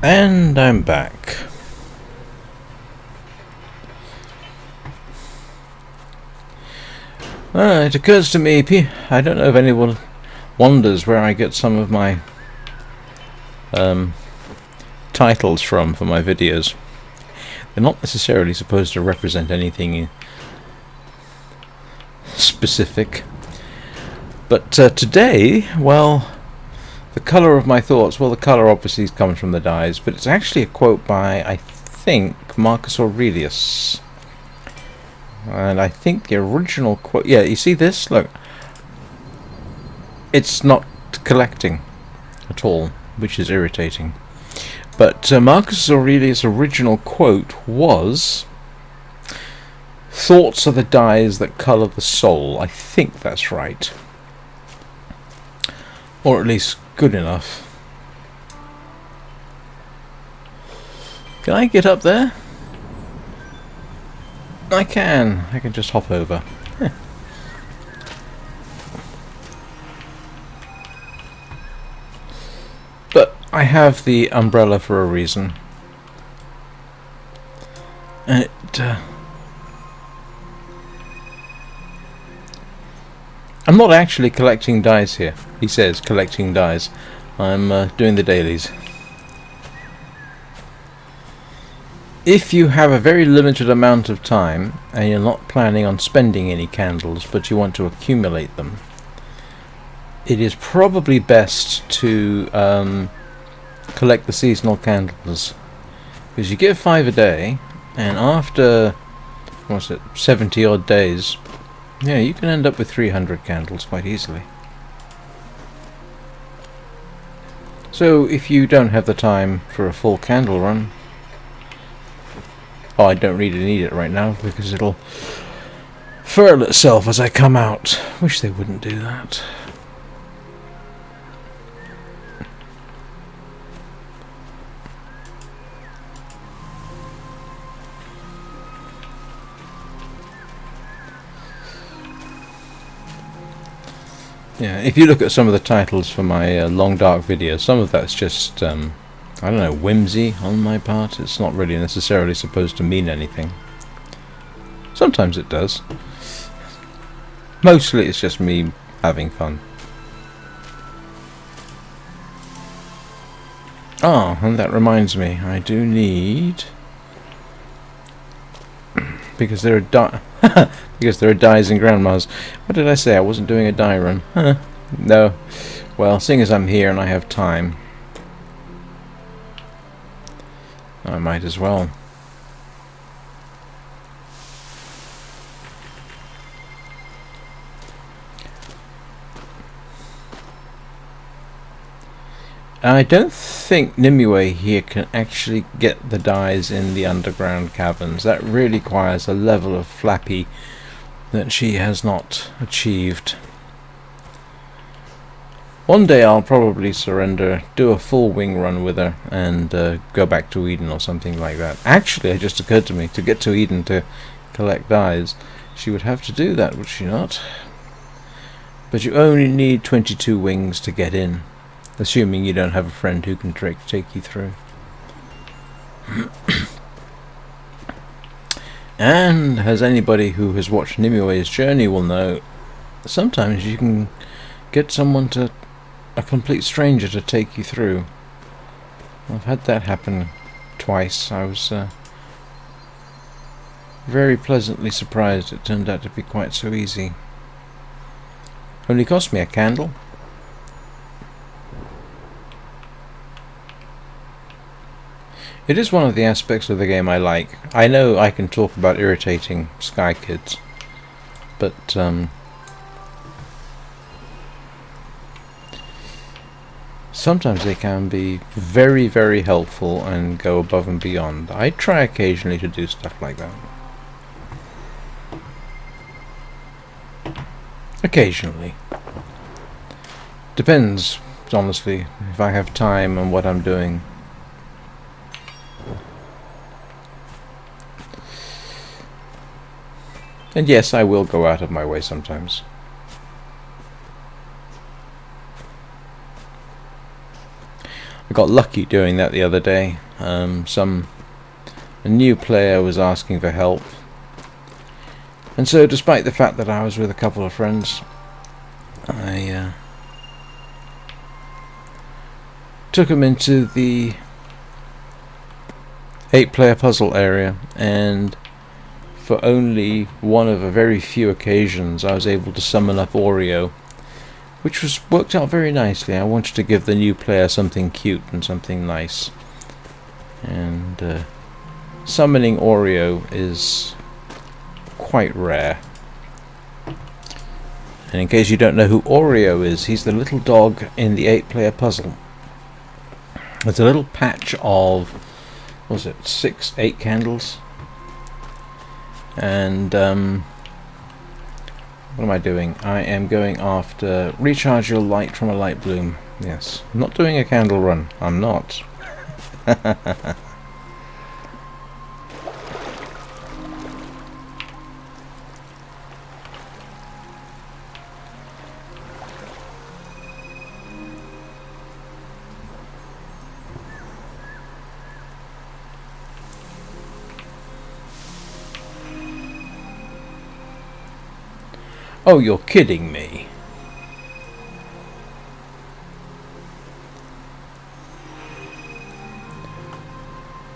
Speaker 1: And I'm back. It occurs to me, I don't know if anyone wonders where I get some of my titles from for my videos. They're not necessarily supposed to represent anything specific. But today, well, the colour of my thoughts, well, the colour obviously comes from the dyes, but it's actually a quote by, I think, Marcus Aurelius. And I think the original quote, yeah, you see this? Look. It's not collecting at all, which is irritating. But Marcus Aurelius' original quote was, "Thoughts are the dyes that colour the soul." I think that's right. Or at least good enough. Can I get up there? I can just hop over. But I have the umbrella for a reason. And I'm not actually collecting dice here. He says collecting dice. I'm doing the dailies. If you have a very limited amount of time and you're not planning on spending any candles, but you want to accumulate them, it is probably best to collect the seasonal candles, because you get 5 a day, and after, what's it, 70 odd days, yeah, you can end up with 300 candles quite easily. So if you don't have the time for a full candle run, oh, I don't really need it right now because it'll furl itself as I come out. Wish they wouldn't do that. Yeah, if you look at some of the titles for my long dark videos, some of that's just, I don't know, whimsy on my part. It's not really necessarily supposed to mean anything. Sometimes it does. Mostly it's just me having fun. Oh, and that reminds me, I do need... because there are because there are dyes in grandmas. What did I say? I wasn't doing a dye run. Huh. No. Well, seeing as I'm here and I have time, I might as well. I don't think Nimue here can actually get the dyes in the underground caverns. That really requires a level of flappy that she has not achieved. One day I'll probably surrender, do a full wing run with her, and go back to Eden or something like that. Actually, it just occurred to me, to get to Eden to collect dyes, she would have to do that, would she not? But you only need 22 wings to get in. Assuming you don't have a friend who can take you through. And as anybody who has watched Nimue's journey will know, sometimes you can get someone to, a complete stranger, to take you through. I've had that happen twice. I was very pleasantly surprised. It turned out to be quite so easy. Only cost me a candle. It is one of the aspects of the game I like. I know I can talk about irritating Sky Kids, but sometimes they can be very, very helpful and go above and beyond. I try occasionally to do stuff like that. Occasionally. Depends, honestly, if I have time and what I'm doing. And yes, I will go out of my way sometimes. I got lucky doing that the other day. A new player was asking for help. And so, despite the fact that I was with a couple of friends, I took him into the 8-player puzzle area, and for only one of a very few occasions I was able to summon up Oreo, which worked out very nicely. I wanted to give the new player something cute and something nice, and summoning Oreo is quite rare. And in case you don't know who Oreo is, he's the little dog in the 8-player puzzle. There's a little patch of, what was it, 6, 8 candles? And what am I doing? I am going after recharge your light from a light bloom. Yes, I'm not doing a candle run. I'm not. Oh, you're kidding me.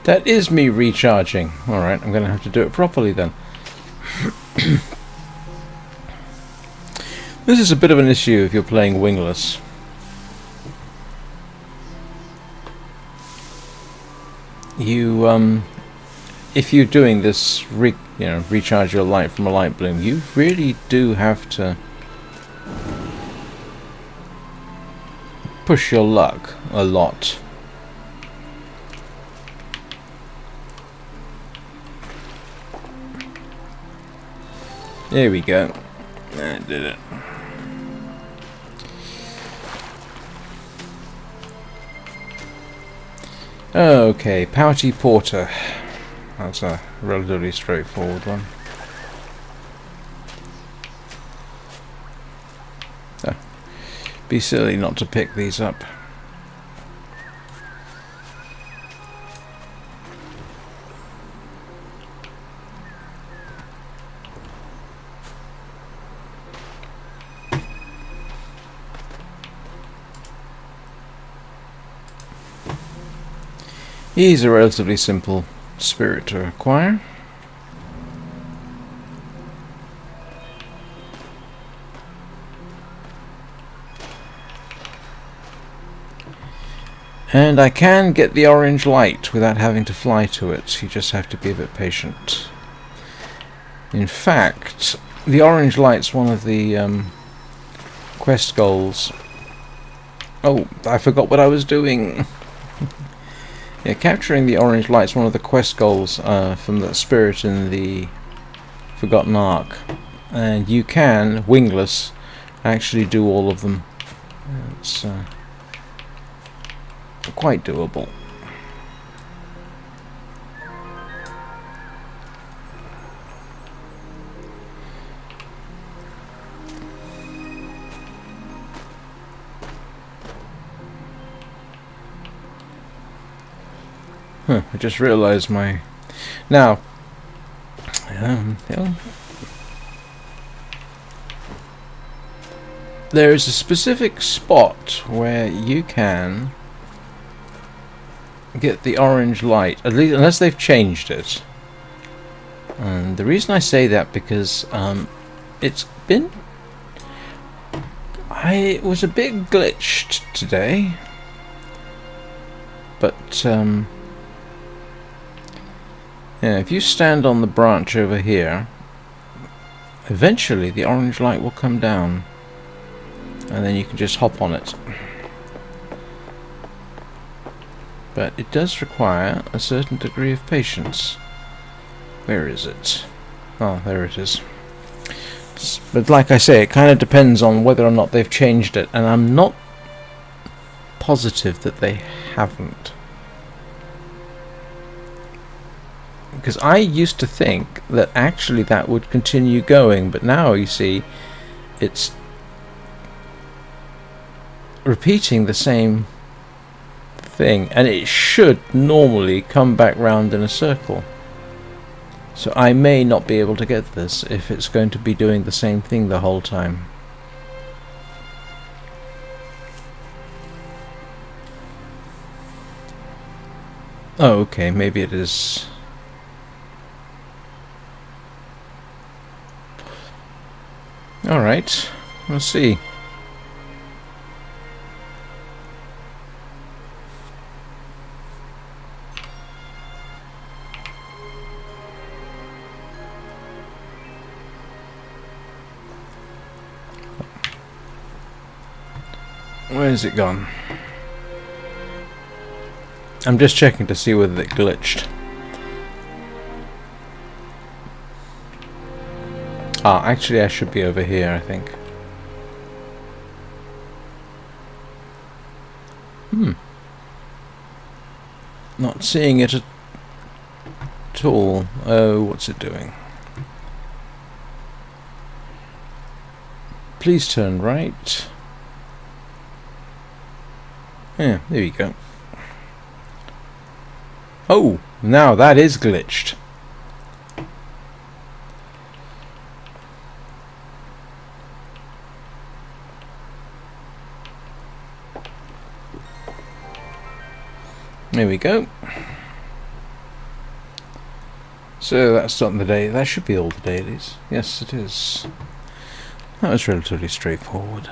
Speaker 1: That is me recharging. Alright, I'm going to have to do it properly then. This is a bit of an issue if you're playing wingless. If you're doing this recharge your light from a light bloom, you really do have to push your luck a lot. There we go. I did it. Okay, Pouty Porter. That's a relatively straightforward one. Oh, be silly not to pick these up. He's a relatively simple spirit to acquire. And I can get the orange light without having to fly to it. You just have to be a bit patient. In fact, the orange light's one of the quest goals. Oh, I forgot what I was doing. Yeah, capturing the orange light's one of the quest goals from the spirit in the Forgotten Ark, and you can, wingless, actually do all of them. It's quite doable. Huh, I just realised my... Now, there is a specific spot where you can get the orange light, at least unless they've changed it. And the reason I say that because it's been... it was a bit glitched today, but yeah, if you stand on the branch over here, eventually the orange light will come down, and then you can just hop on it. But it does require a certain degree of patience. Where is it? Oh, there it is. But like I say, it kind of depends on whether or not they've changed it, and I'm not positive that they haven't. Because I used to think that actually that would continue going, but now you see it's repeating the same thing, and it should normally come back round in a circle. So I may not be able to get this if it's going to be doing the same thing the whole time. Oh, okay, maybe it is. Alright, we'll see. Where's it gone? I'm just checking to see whether it glitched. Ah, actually I should be over here, I think. Not seeing it at all. Oh, what's it doing? Please turn right. Yeah, there you go. Oh, now that is glitched. There we go. So that's not the day. That should be all the dailies. Yes, it is. That was relatively straightforward.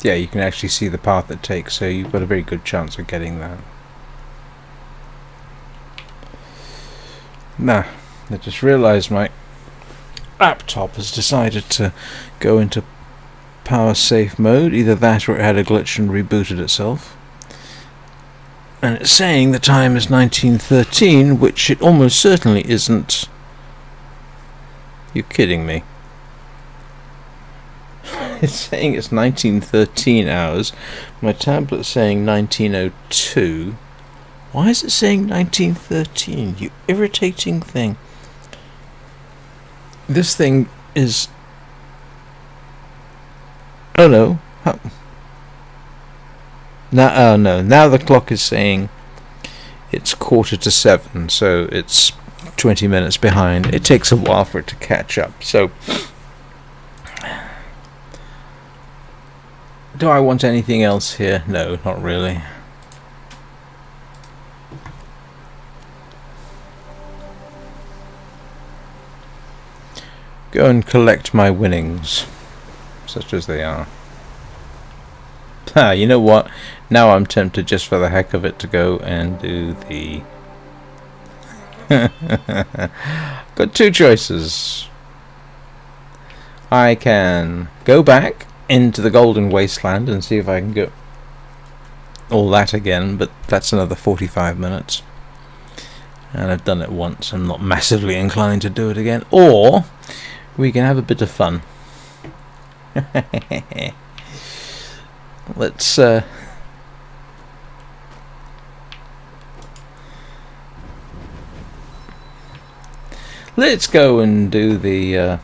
Speaker 1: Yeah, you can actually see the path it takes, so you've got a very good chance of getting that. Nah, I just realised my laptop has decided to go into power safe mode. Either that or it had a glitch and rebooted itself. And it's saying the time is 1913, which it almost certainly isn't. You're kidding me. It's saying it's 1913 hours. My tablet's saying 1902. Why is it saying 1913? You irritating thing. This thing is... Oh no. How? Now, oh no. Now the clock is saying it's 7:15, so it's 20 minutes behind. It takes a while for it to catch up. So... Do I want anything else here? No, not really. Go and collect my winnings, such as they are. Ah, you know what? Now I'm tempted just for the heck of it to go and do the... Got two choices. I can go back into the Golden Wasteland and see if I can get all that again, but that's another 45 minutes. And I've done it once. I'm not massively inclined to do it again. Or we can have a bit of fun. Let's go and do the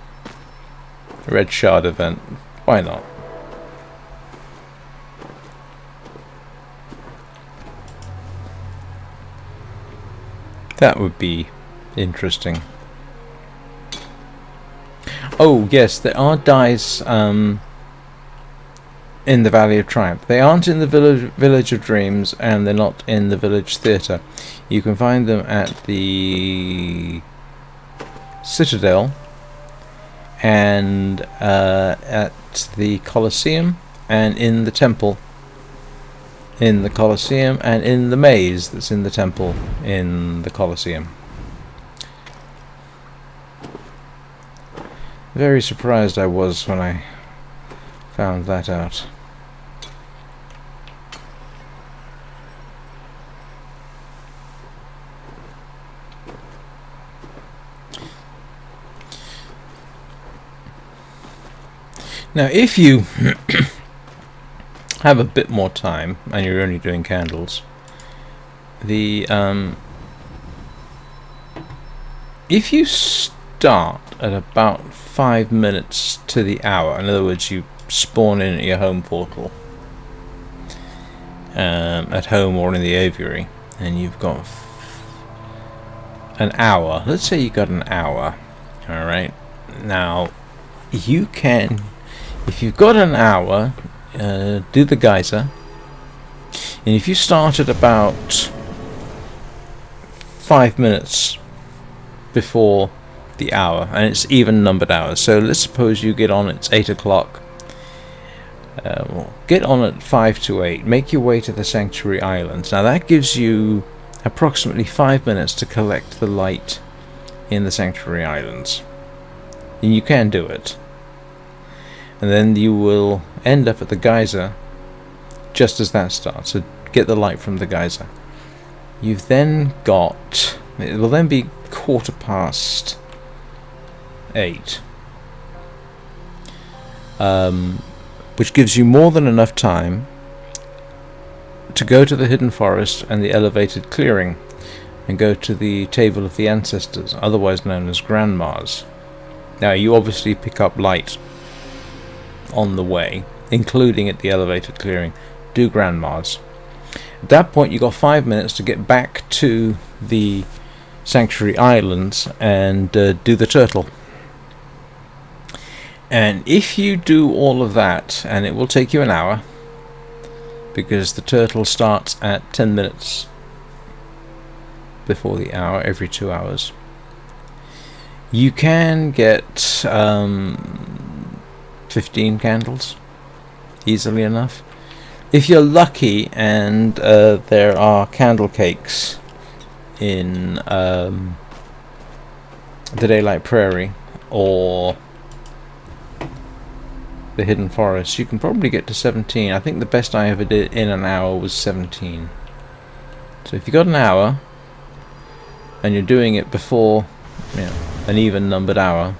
Speaker 1: Red Shard event. Why not? That would be interesting. Oh yes, there are dice in the Valley of Triumph. They aren't in the Village of Dreams, and they're not in the Village Theatre. You can find them at the Citadel and at the Colosseum and in the temple in the Colosseum and in the maze that's in the temple in the Colosseum. Very surprised I was when I found that out. Now if you have a bit more time and you're only doing candles, the if you start at about 5 minutes to the hour, in other words you spawn in at your home portal at home or in the aviary, and you've got an hour, let's say you got an hour, alright, now you can, if you've got an hour, do the geyser, And if you start at about 5 minutes before the hour, and it's even numbered hours, so let's suppose you get on, it's 8 o'clock. Get on at 5 to 8, make your way to the Sanctuary Islands. Now that gives you approximately 5 minutes to collect the light in the Sanctuary Islands. And you can do it. And then you will end up at the geyser just as that starts. So get the light from the geyser. You've then got... it will then be 8:15. Which gives you more than enough time to go to the hidden forest and the elevated clearing and go to the Table of the Ancestors, otherwise known as Grandma's. Now you obviously pick up light on the way, including at the elevated clearing. Do Grandma's. At that point you got 5 minutes to get back to the Sanctuary Islands and do the turtle. And if you do all of that, and it will take you an hour, because the turtle starts at 10 minutes before the hour, every 2 hours, you can get 15 candles easily enough. If you're lucky and there are candle cakes in the Daylight Prairie or the Hidden Forest, you can probably get to 17. I think the best I ever did in an hour was 17. So if you got an hour and you're doing it before, you know, an even numbered hour,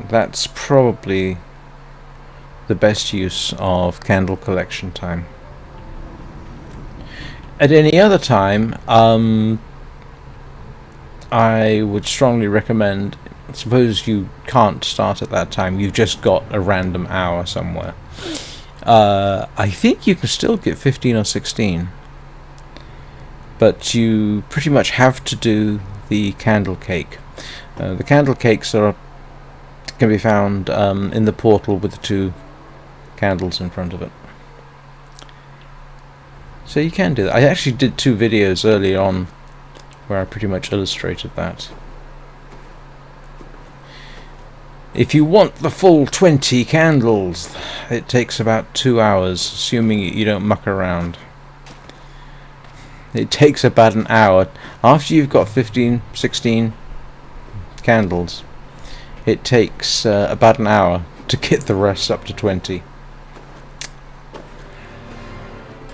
Speaker 1: that's probably the best use of candle collection time. At any other time, I would strongly recommend, suppose you can't start at that time, you've just got a random hour somewhere. I think you can still get 15 or 16, but you pretty much have to do the candle cake. The candle cakes can be found in the portal with the 2 candles in front of it. So you can do that. I actually did 2 videos earlier on where I pretty much illustrated that. If you want the full 20 candles, it takes about 2 hours, assuming you don't muck around. It takes about an hour. After you've got 15, 16 candles, it takes about an hour to get the rest up to 20.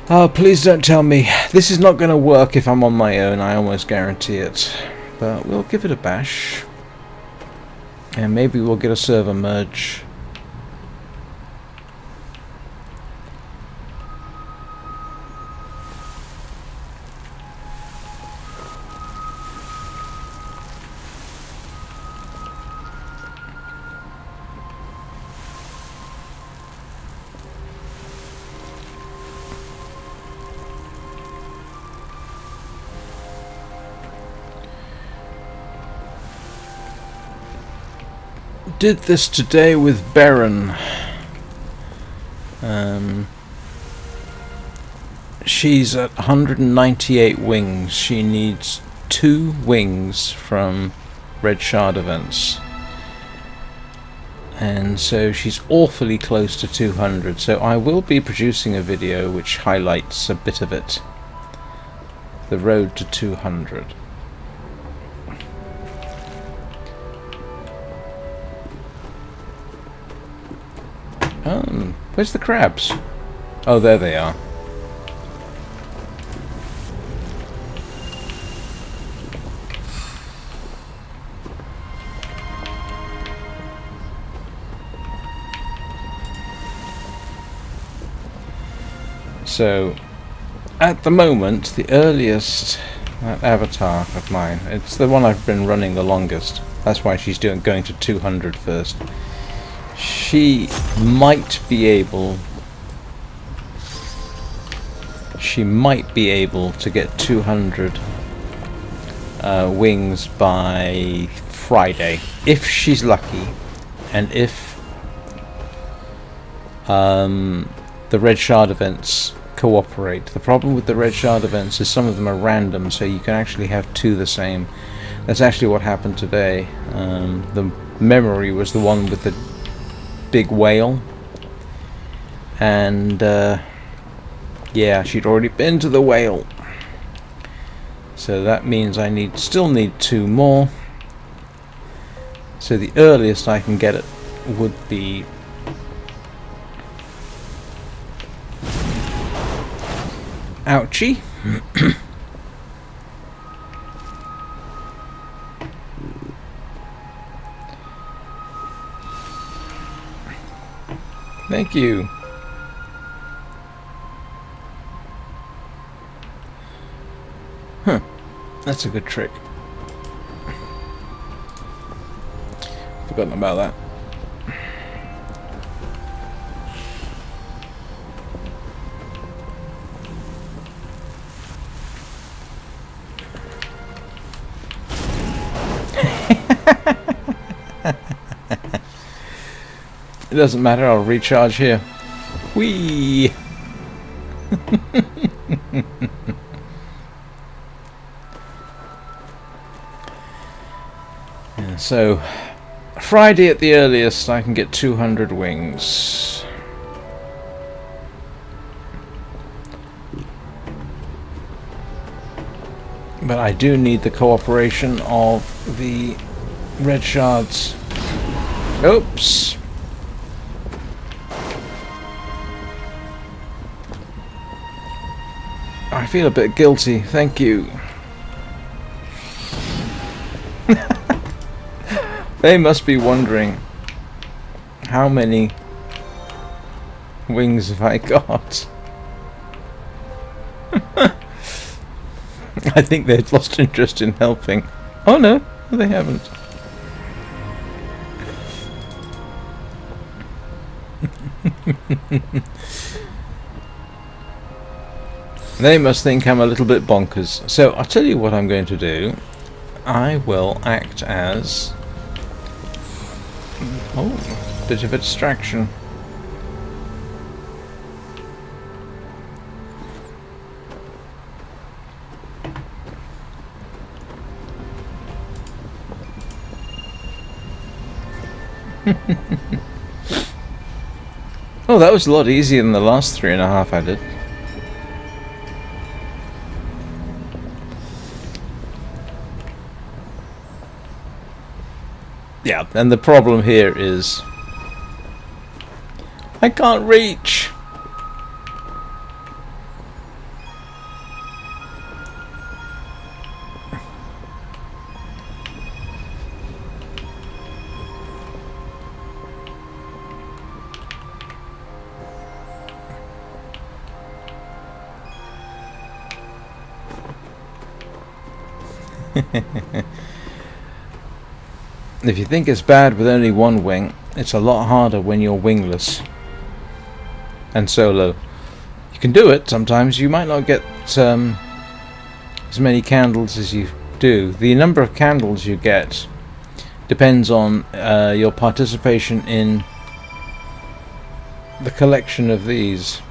Speaker 1: Oh, please don't tell me. This is not going to work if I'm on my own, I almost guarantee it. But we'll give it a bash. And maybe we'll get a server merge. Did this today with Baron. She's at 198 wings. She needs 2 wings from Red Shard events. And so she's awfully close to 200. So I will be producing a video which highlights a bit of it. The road to 200. Where's the crabs? Oh, there they are. So, at the moment, the earliest avatar of mine, it's the one I've been running the longest. That's why she's going to 200 first. She might be able to get 200 wings by Friday, if she's lucky, and if the Red Shard events cooperate. The problem with the red shard events is some of them are random, so you can actually have two the same. That's actually what happened today. The memory was the one with the big whale, and yeah, she'd already been to the whale, so that means I still need two more. So the earliest I can get it would be ouchie. Thank you. Huh. That's a good trick. Forgotten about that. It doesn't matter, I'll recharge here. Whee! Yeah, so, Friday at the earliest I can get 200 wings. But I do need the cooperation of the red shards. Oops! I feel a bit guilty, thank you. They must be wondering, how many wings have I got? I think they've lost interest in helping. Oh no, they haven't. They must think I'm a little bit bonkers. So I'll tell you what I'm going to do. I will act as... oh, bit of a distraction. Oh, that was a lot easier than the last 3.5 I did. Yeah, and the problem here is I can't reach. If you think it's bad with only one wing, it's a lot harder when you're wingless and solo. You can do it sometimes. You might not get as many candles as you do. The number of candles you get depends on your participation in the collection of these.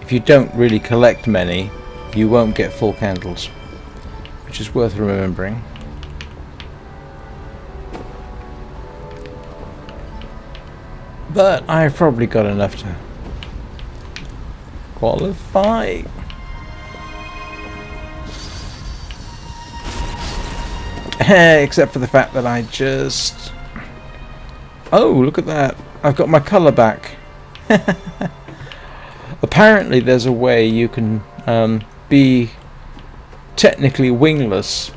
Speaker 1: If you don't really collect many, you won't get full candles, which is worth remembering. But I've probably got enough to qualify. Except for the fact that I just... oh, look at that. I've got my colour back. Apparently there's a way you can be technically wingless,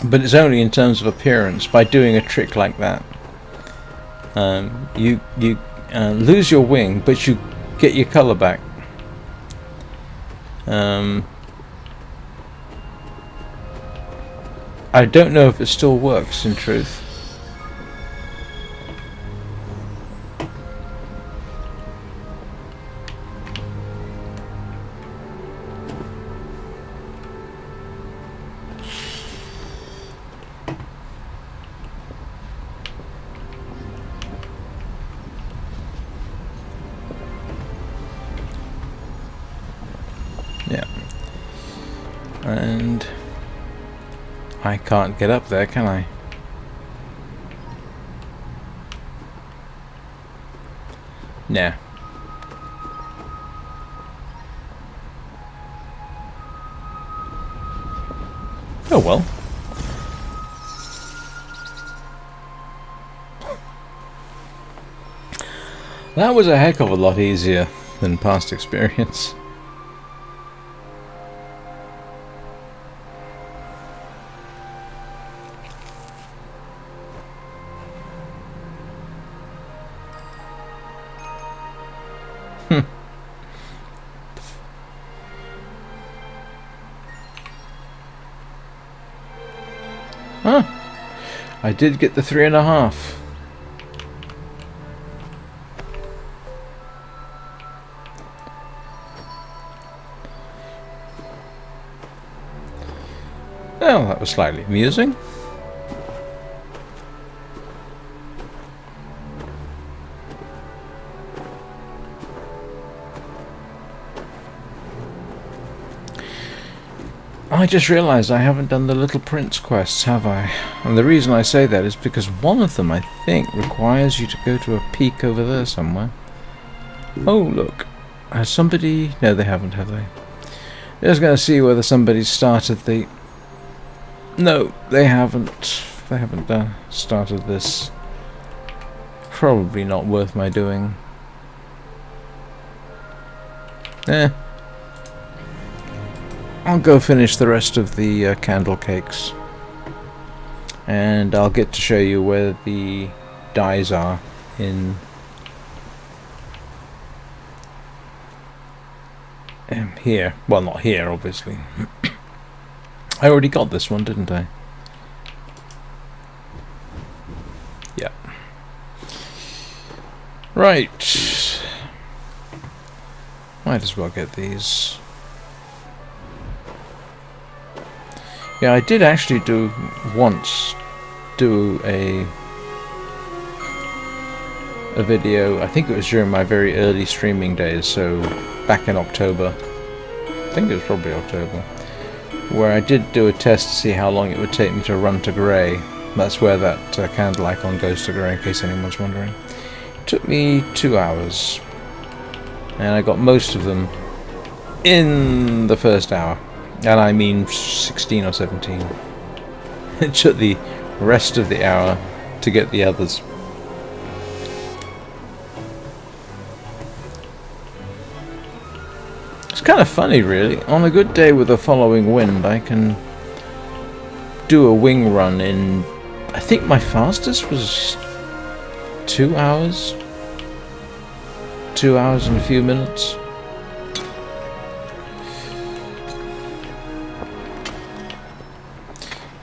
Speaker 1: but it's only in terms of appearance, by doing a trick like that. You lose your wing, but you get your colour back. I don't know if it still works, in truth. And I can't get up there, can I? Nah. Oh well. That was a heck of a lot easier than past experience. Huh. I did get the 3.5. Well, that was slightly amusing. I just realised I haven't done the Little Prince quests, have I? And the reason I say that is because one of them, I think, requires you to go to a peak over there somewhere. Oh, look. Has somebody... No, they haven't, have they? Just going to see whether somebody started the... No, they haven't. They haven't started this. Probably not worth my doing. I'll go finish the rest of the candle cakes. And I'll get to show you where the dyes are in... here. Well, not here, obviously. I already got this one, didn't I? Yeah. Right. Might as well get these. Yeah, I did actually once do a video. I think it was during my very early streaming days, so back in October. I think it was probably October, where I did do a test to see how long it would take me to run to grey. That's where that candle icon goes to grey, in case anyone's wondering. It took me 2 hours, and I got most of them in the first hour. And I mean 16 or 17. It took the rest of the hour to get the others. It's kind of funny, really. On a good day with a following wind, I can do a wing run in... I think my fastest was 2 hours. 2 hours and a few minutes.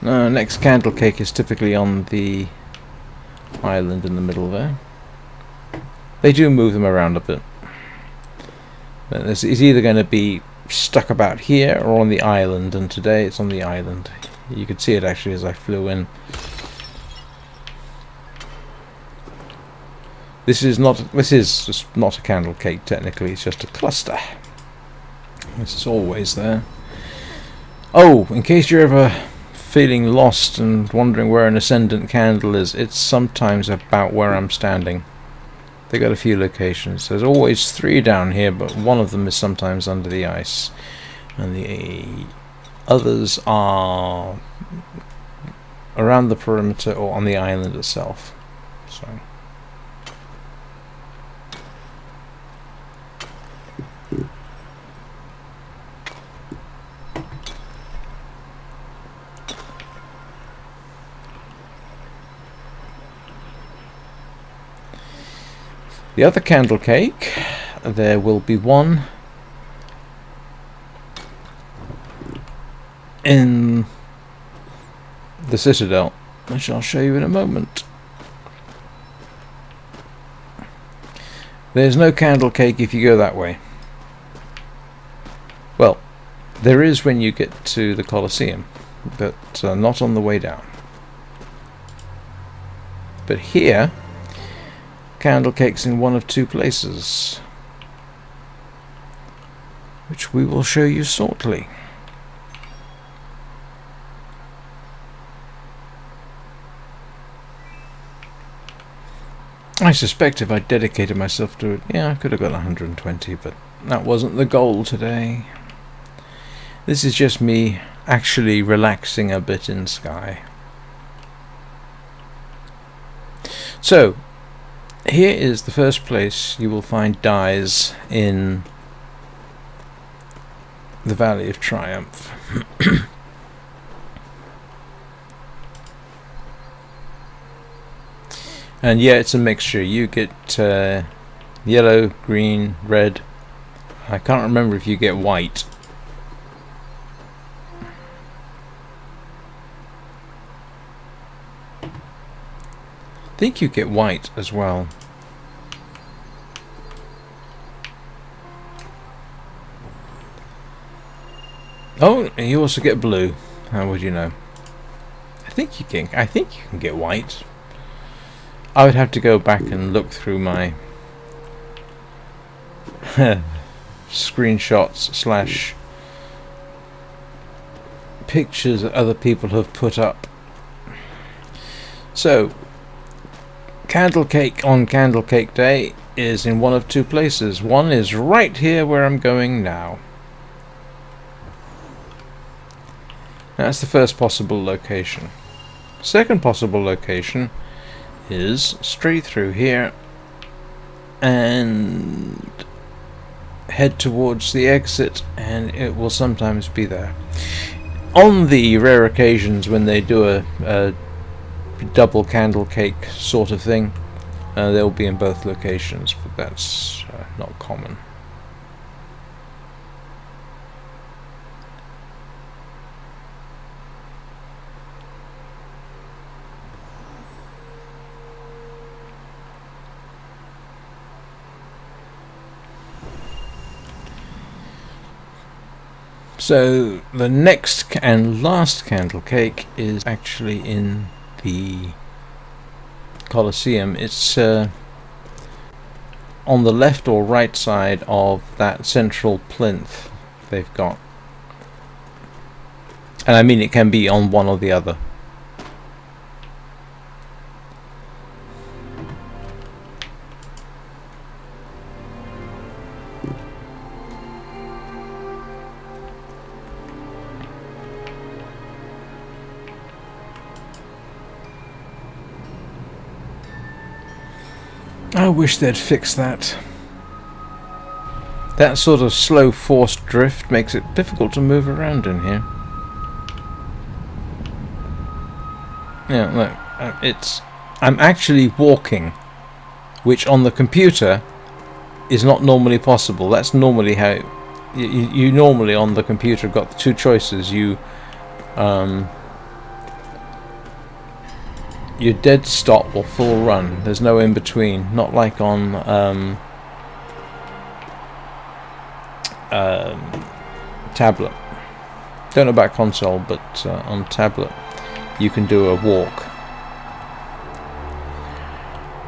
Speaker 1: Next candle cake is typically on the island in the middle there. They do move them around a bit. But it's either going to be stuck about here or on the island, and today it's on the island. You could see it actually as I flew in. This is just not a candle cake technically, it's just a cluster. This is always there. Oh, in case you're ever feeling lost and wondering where an ascendant candle is, it's sometimes about where I'm standing. They got a few locations. There's always 3 down here, but one of them is sometimes under the ice, and the others are around the perimeter or on the island itself. So the other candle cake, there will be one in the Citadel, which I'll show you in a moment. There's no candle cake if you go that way. Well, there is when you get to the Colosseum, but not on the way down. But here, candle cakes in one of 2 places, which we will show you shortly. I suspect if I dedicated myself to it, yeah, I could have got 120, but that wasn't the goal today. This is just me actually relaxing a bit in Sky. So, here is the first place you will find dyes in the Valley of Triumph. And yeah, it's a mixture. You get yellow, green, red. I can't remember if you get white. I think you get white as well. Oh, you also get blue. How would you know? I think you can get white. I would have to go back and look through my screenshots / pictures that other people have put up. So, Candle Cake on Candle Cake Day is in one of two places. One is right here where I'm going now. That's the first possible location. Second possible location is straight through here and head towards the exit, and it will sometimes be there. On the rare occasions when they do a double candle cake sort of thing, they'll be in both locations, but that's not common. So the next and last candle cake is actually in the Colosseum. It's on the left or right side of that central plinth they've got. And I mean, it can be on one or the other. I wish they'd fix that. That sort of slow forced drift makes it difficult to move around in here. Yeah, look, I'm actually walking, which on the computer is not normally possible. That's normally how you normally on the computer got the two choices. You dead stop or full run. There's no in between. Not like on tablet. Don't know about console, but on tablet you can do a walk.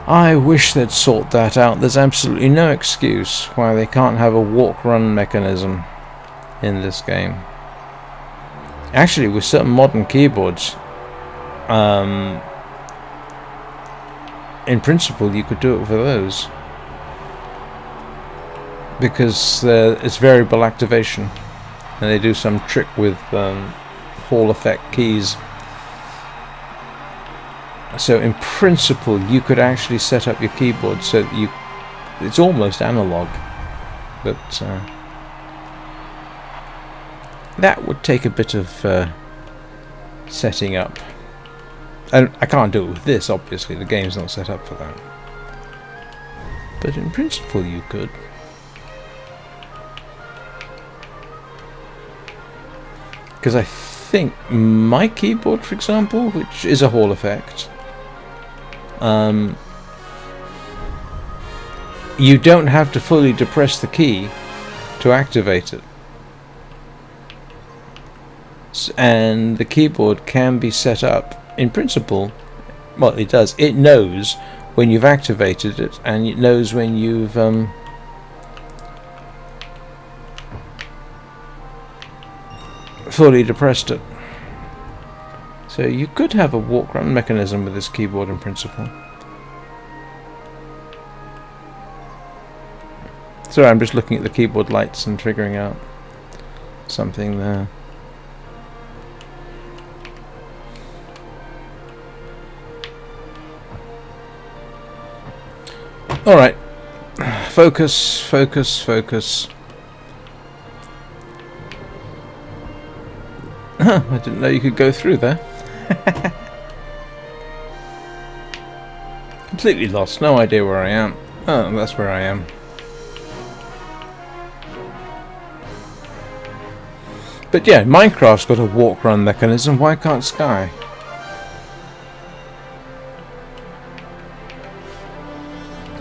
Speaker 1: I wish they'd sort that out. There's absolutely no excuse why they can't have a walk-run mechanism in this game. Actually, with certain modern keyboards, in principle you could do it for those, because it's variable activation, and they do some trick with Hall effect keys. So in principle you could actually set up your keyboard so that it's almost analog, but that would take a bit of setting up. And I can't do it with this, obviously, the game's not set up for that. But in principle you could. Because I think my keyboard, for example, which is a Hall effect, you don't have to fully depress the key to activate it. And the keyboard can be set up, in principle, well, it does. It knows when you've activated it, and it knows when you've fully depressed it. So you could have a walk-run mechanism with this keyboard in principle. Sorry, I'm just looking at the keyboard lights and figuring out something there. Alright. Focus, focus, focus. Huh, I didn't know you could go through there. Completely lost, no idea where I am. Oh, that's where I am. But yeah, Minecraft's got a walk-run mechanism, why can't Sky?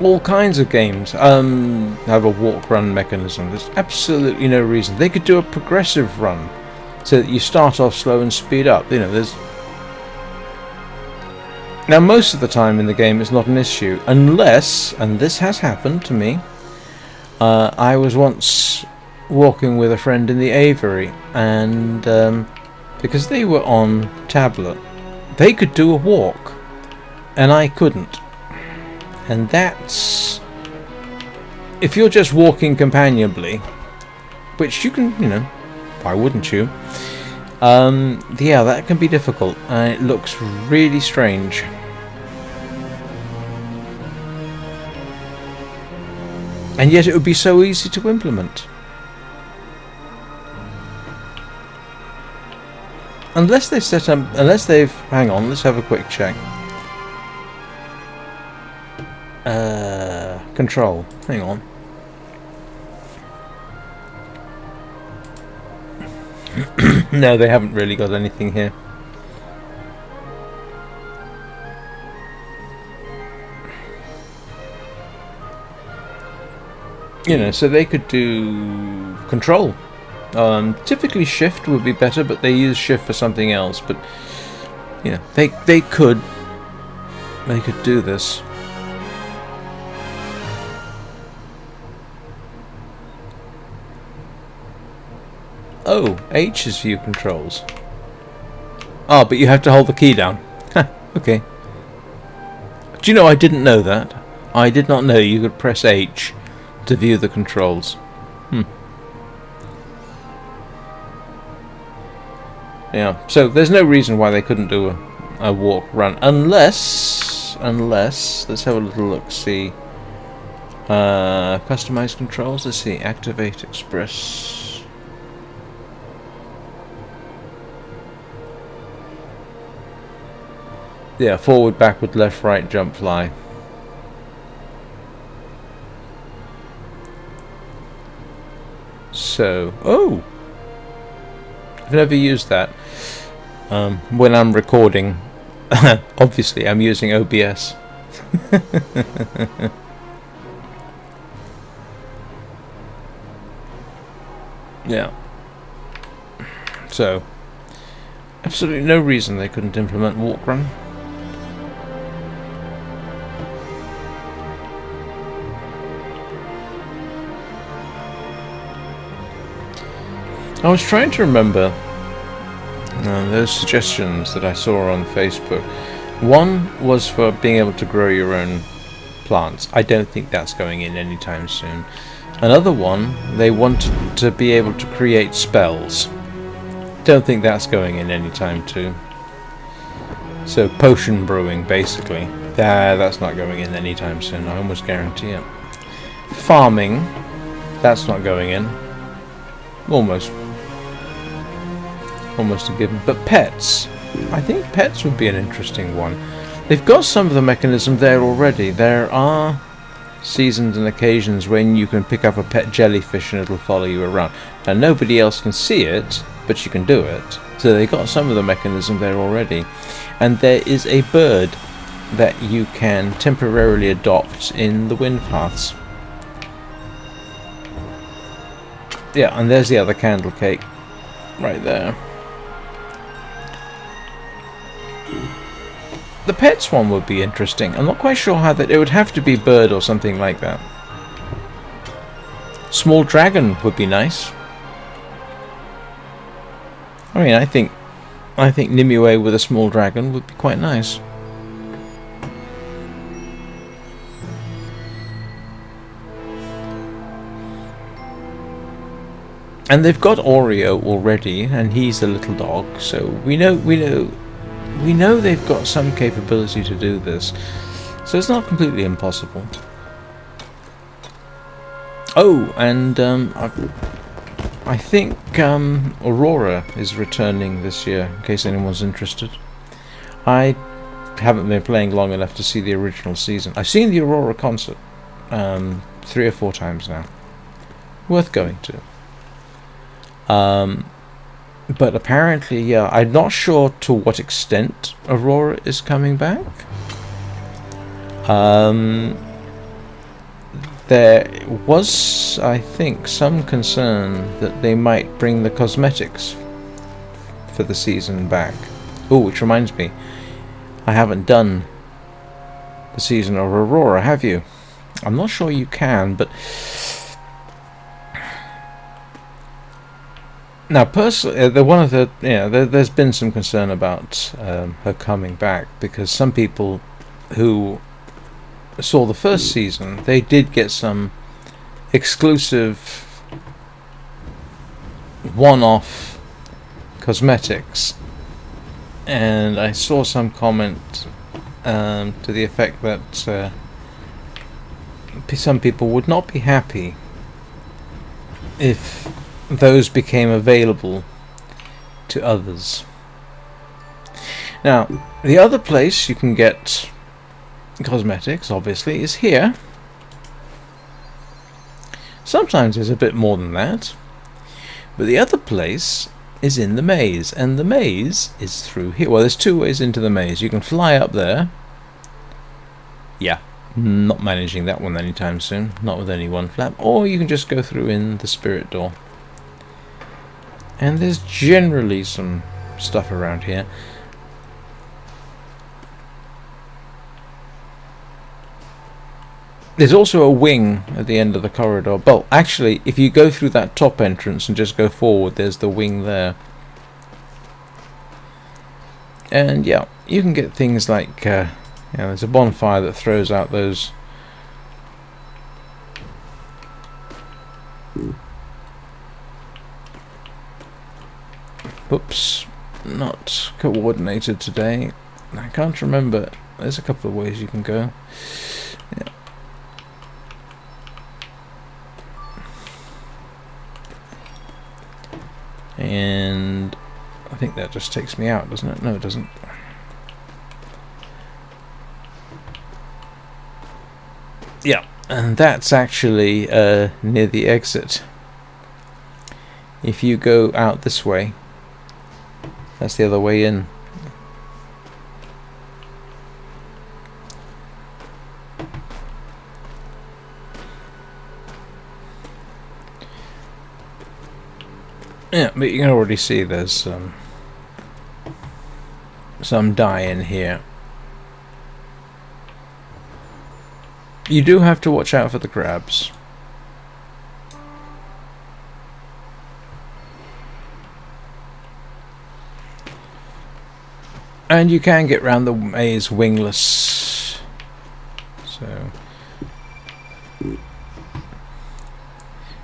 Speaker 1: All kinds of games have a walk-run mechanism. There's absolutely no reason. They could do a progressive run, so that you start off slow and speed up. You know, there's... Now, most of the time in the game it's not an issue, unless, and this has happened to me, I was once walking with a friend in the aviary, and because they were on tablet, they could do a walk, and I couldn't. And that's... If you're just walking companionably, which you can, you know, why wouldn't you? Yeah, that can be difficult, and it looks really strange. And yet it would be so easy to implement. Unless they've set up, hang on, let's have a quick check. Control, hang on. No, they haven't really got anything here. You know, so they could do control. Typically shift would be better, but they use shift for something else. But you know, they could do this. Oh, H is view controls. Oh, but you have to hold the key down. Okay. Do you know, I didn't know that. I did not know you could press H to view the controls. Yeah, so there's no reason why they couldn't do a walk run, unless let's have a little look. See, customize controls. Let's see, activate express. Yeah, forward, backward, left, right, jump, fly. So, oh, I've never used that. When I'm recording, obviously I'm using OBS. Yeah. So, absolutely no reason they couldn't implement walk run. I was trying to remember those suggestions that I saw on Facebook. One was for being able to grow your own plants. I don't think that's going in anytime soon. Another one, they wanted to be able to create spells. Don't think that's going in anytime soon. So potion brewing, basically. That's not going in anytime soon, I almost guarantee it. Farming, that's not going in. Almost a given. But pets, I think pets would be an interesting one. They've got some of the mechanism there already. There are seasons and occasions when you can pick up a pet jellyfish and it'll follow you around. Now nobody else can see it, but you can do it. So they got some of the mechanism there already. And there is a bird that you can temporarily adopt in the wind paths. Yeah, and there's the other candle cake right there. The pets one would be interesting. I'm not quite sure how that... It would have to be bird or something like that. Small dragon would be nice. I mean, I think Nimue with a small dragon would be quite nice. And they've got Oreo already, and he's a little dog, so we know they've got some capability to do this. So it's not completely impossible. Oh, and I think Aurora is returning this year, in case anyone's interested. I haven't been playing long enough to see the original season. I've seen the Aurora concert 3 or 4 times now. Worth going to. But apparently, yeah, I'm not sure to what extent Aurora is coming back. There was, I think, some concern that they might bring the cosmetics for the season back. Oh, which reminds me, I haven't done the season of Aurora, have you? I'm not sure you can, but now personally, there's been some concern about her coming back, because some people who saw the first season, they did get some exclusive one-off cosmetics, and I saw some comment to the effect that some people would not be happy if those became available to others. Now, the other place you can get cosmetics, obviously, is here. Sometimes there's a bit more than that, but the other place is in the maze, and the maze is through here. Well, there's 2 ways into the maze. You can fly up there. Yeah, not managing that one anytime soon, not with any one flap. Or you can just go through in the spirit door. And there's generally some stuff around here. There's also a wing at the end of the corridor. Well, actually, if you go through that top entrance and just go forward, there's the wing there. And yeah, you can get things like, there's a bonfire that throws out those oops, not coordinated today. I can't remember. There's a couple of ways you can go. Yeah. And I think that just takes me out, doesn't it? No, it doesn't. Yeah, and that's actually near the exit. If you go out this way, that's the other way in. Yeah, but you can already see there's some dye in here. You do have to watch out for the crabs. And you can get round the maze wingless. So,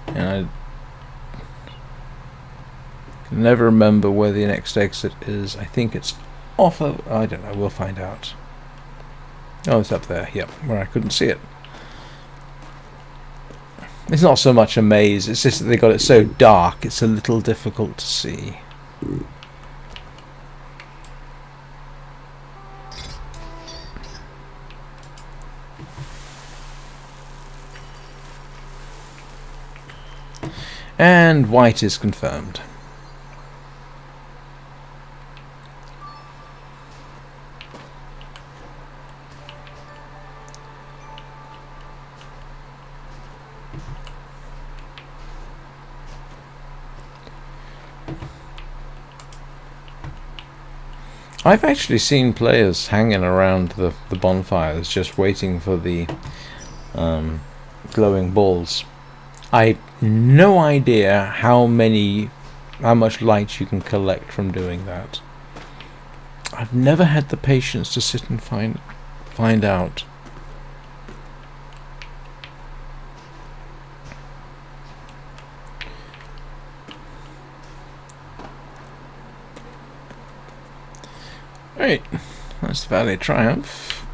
Speaker 1: and I can never remember where the next exit is. I think it's off of, I don't know, we'll find out. Oh, it's up there, yep, where I couldn't see it. It's not so much a maze, it's just that they got it so dark, it's a little difficult to see. And white is confirmed. I've actually seen players hanging around the bonfires just waiting for the glowing balls. I've no idea how much light you can collect from doing that. I've never had the patience to sit and find out. Right, that's the Valley of Triumph.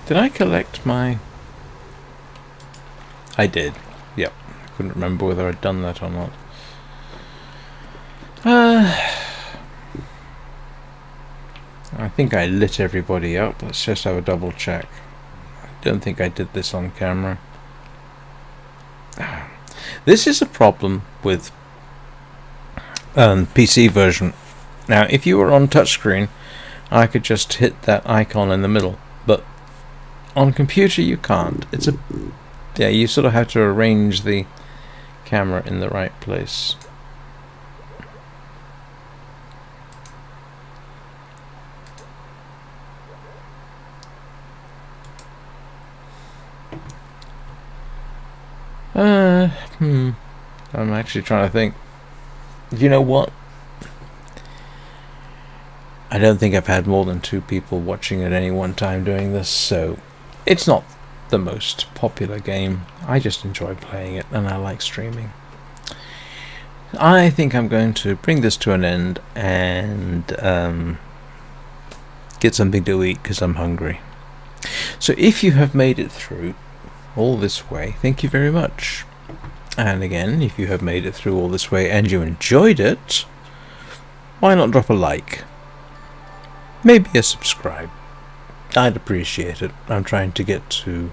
Speaker 1: Did I collect my... I did. Yep. I couldn't remember whether I'd done that or not. I think I lit everybody up. Let's just have a double check. I don't think I did this on camera. This is a problem with PC version. Now, if you were on touchscreen, I could just hit that icon in the middle, but on computer you can't. It's a... yeah, you sort of have to arrange the camera in the right place. I'm actually trying to think. You know what? I don't think I've had more than 2 people watching at any one time doing this, so it's not the most popular game. I just enjoy playing it and I like streaming. I think I'm going to bring this to an end and get something to eat because I'm hungry. So if you have made it through all this way, thank you very much. And again, if you have made it through all this way and you enjoyed it, why not drop a like? Maybe a subscribe. I'd appreciate it. I'm trying to get to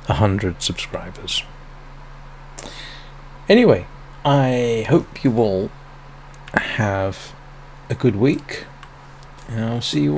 Speaker 1: 100 subscribers. Anyway, I hope you all have a good week, and I'll see you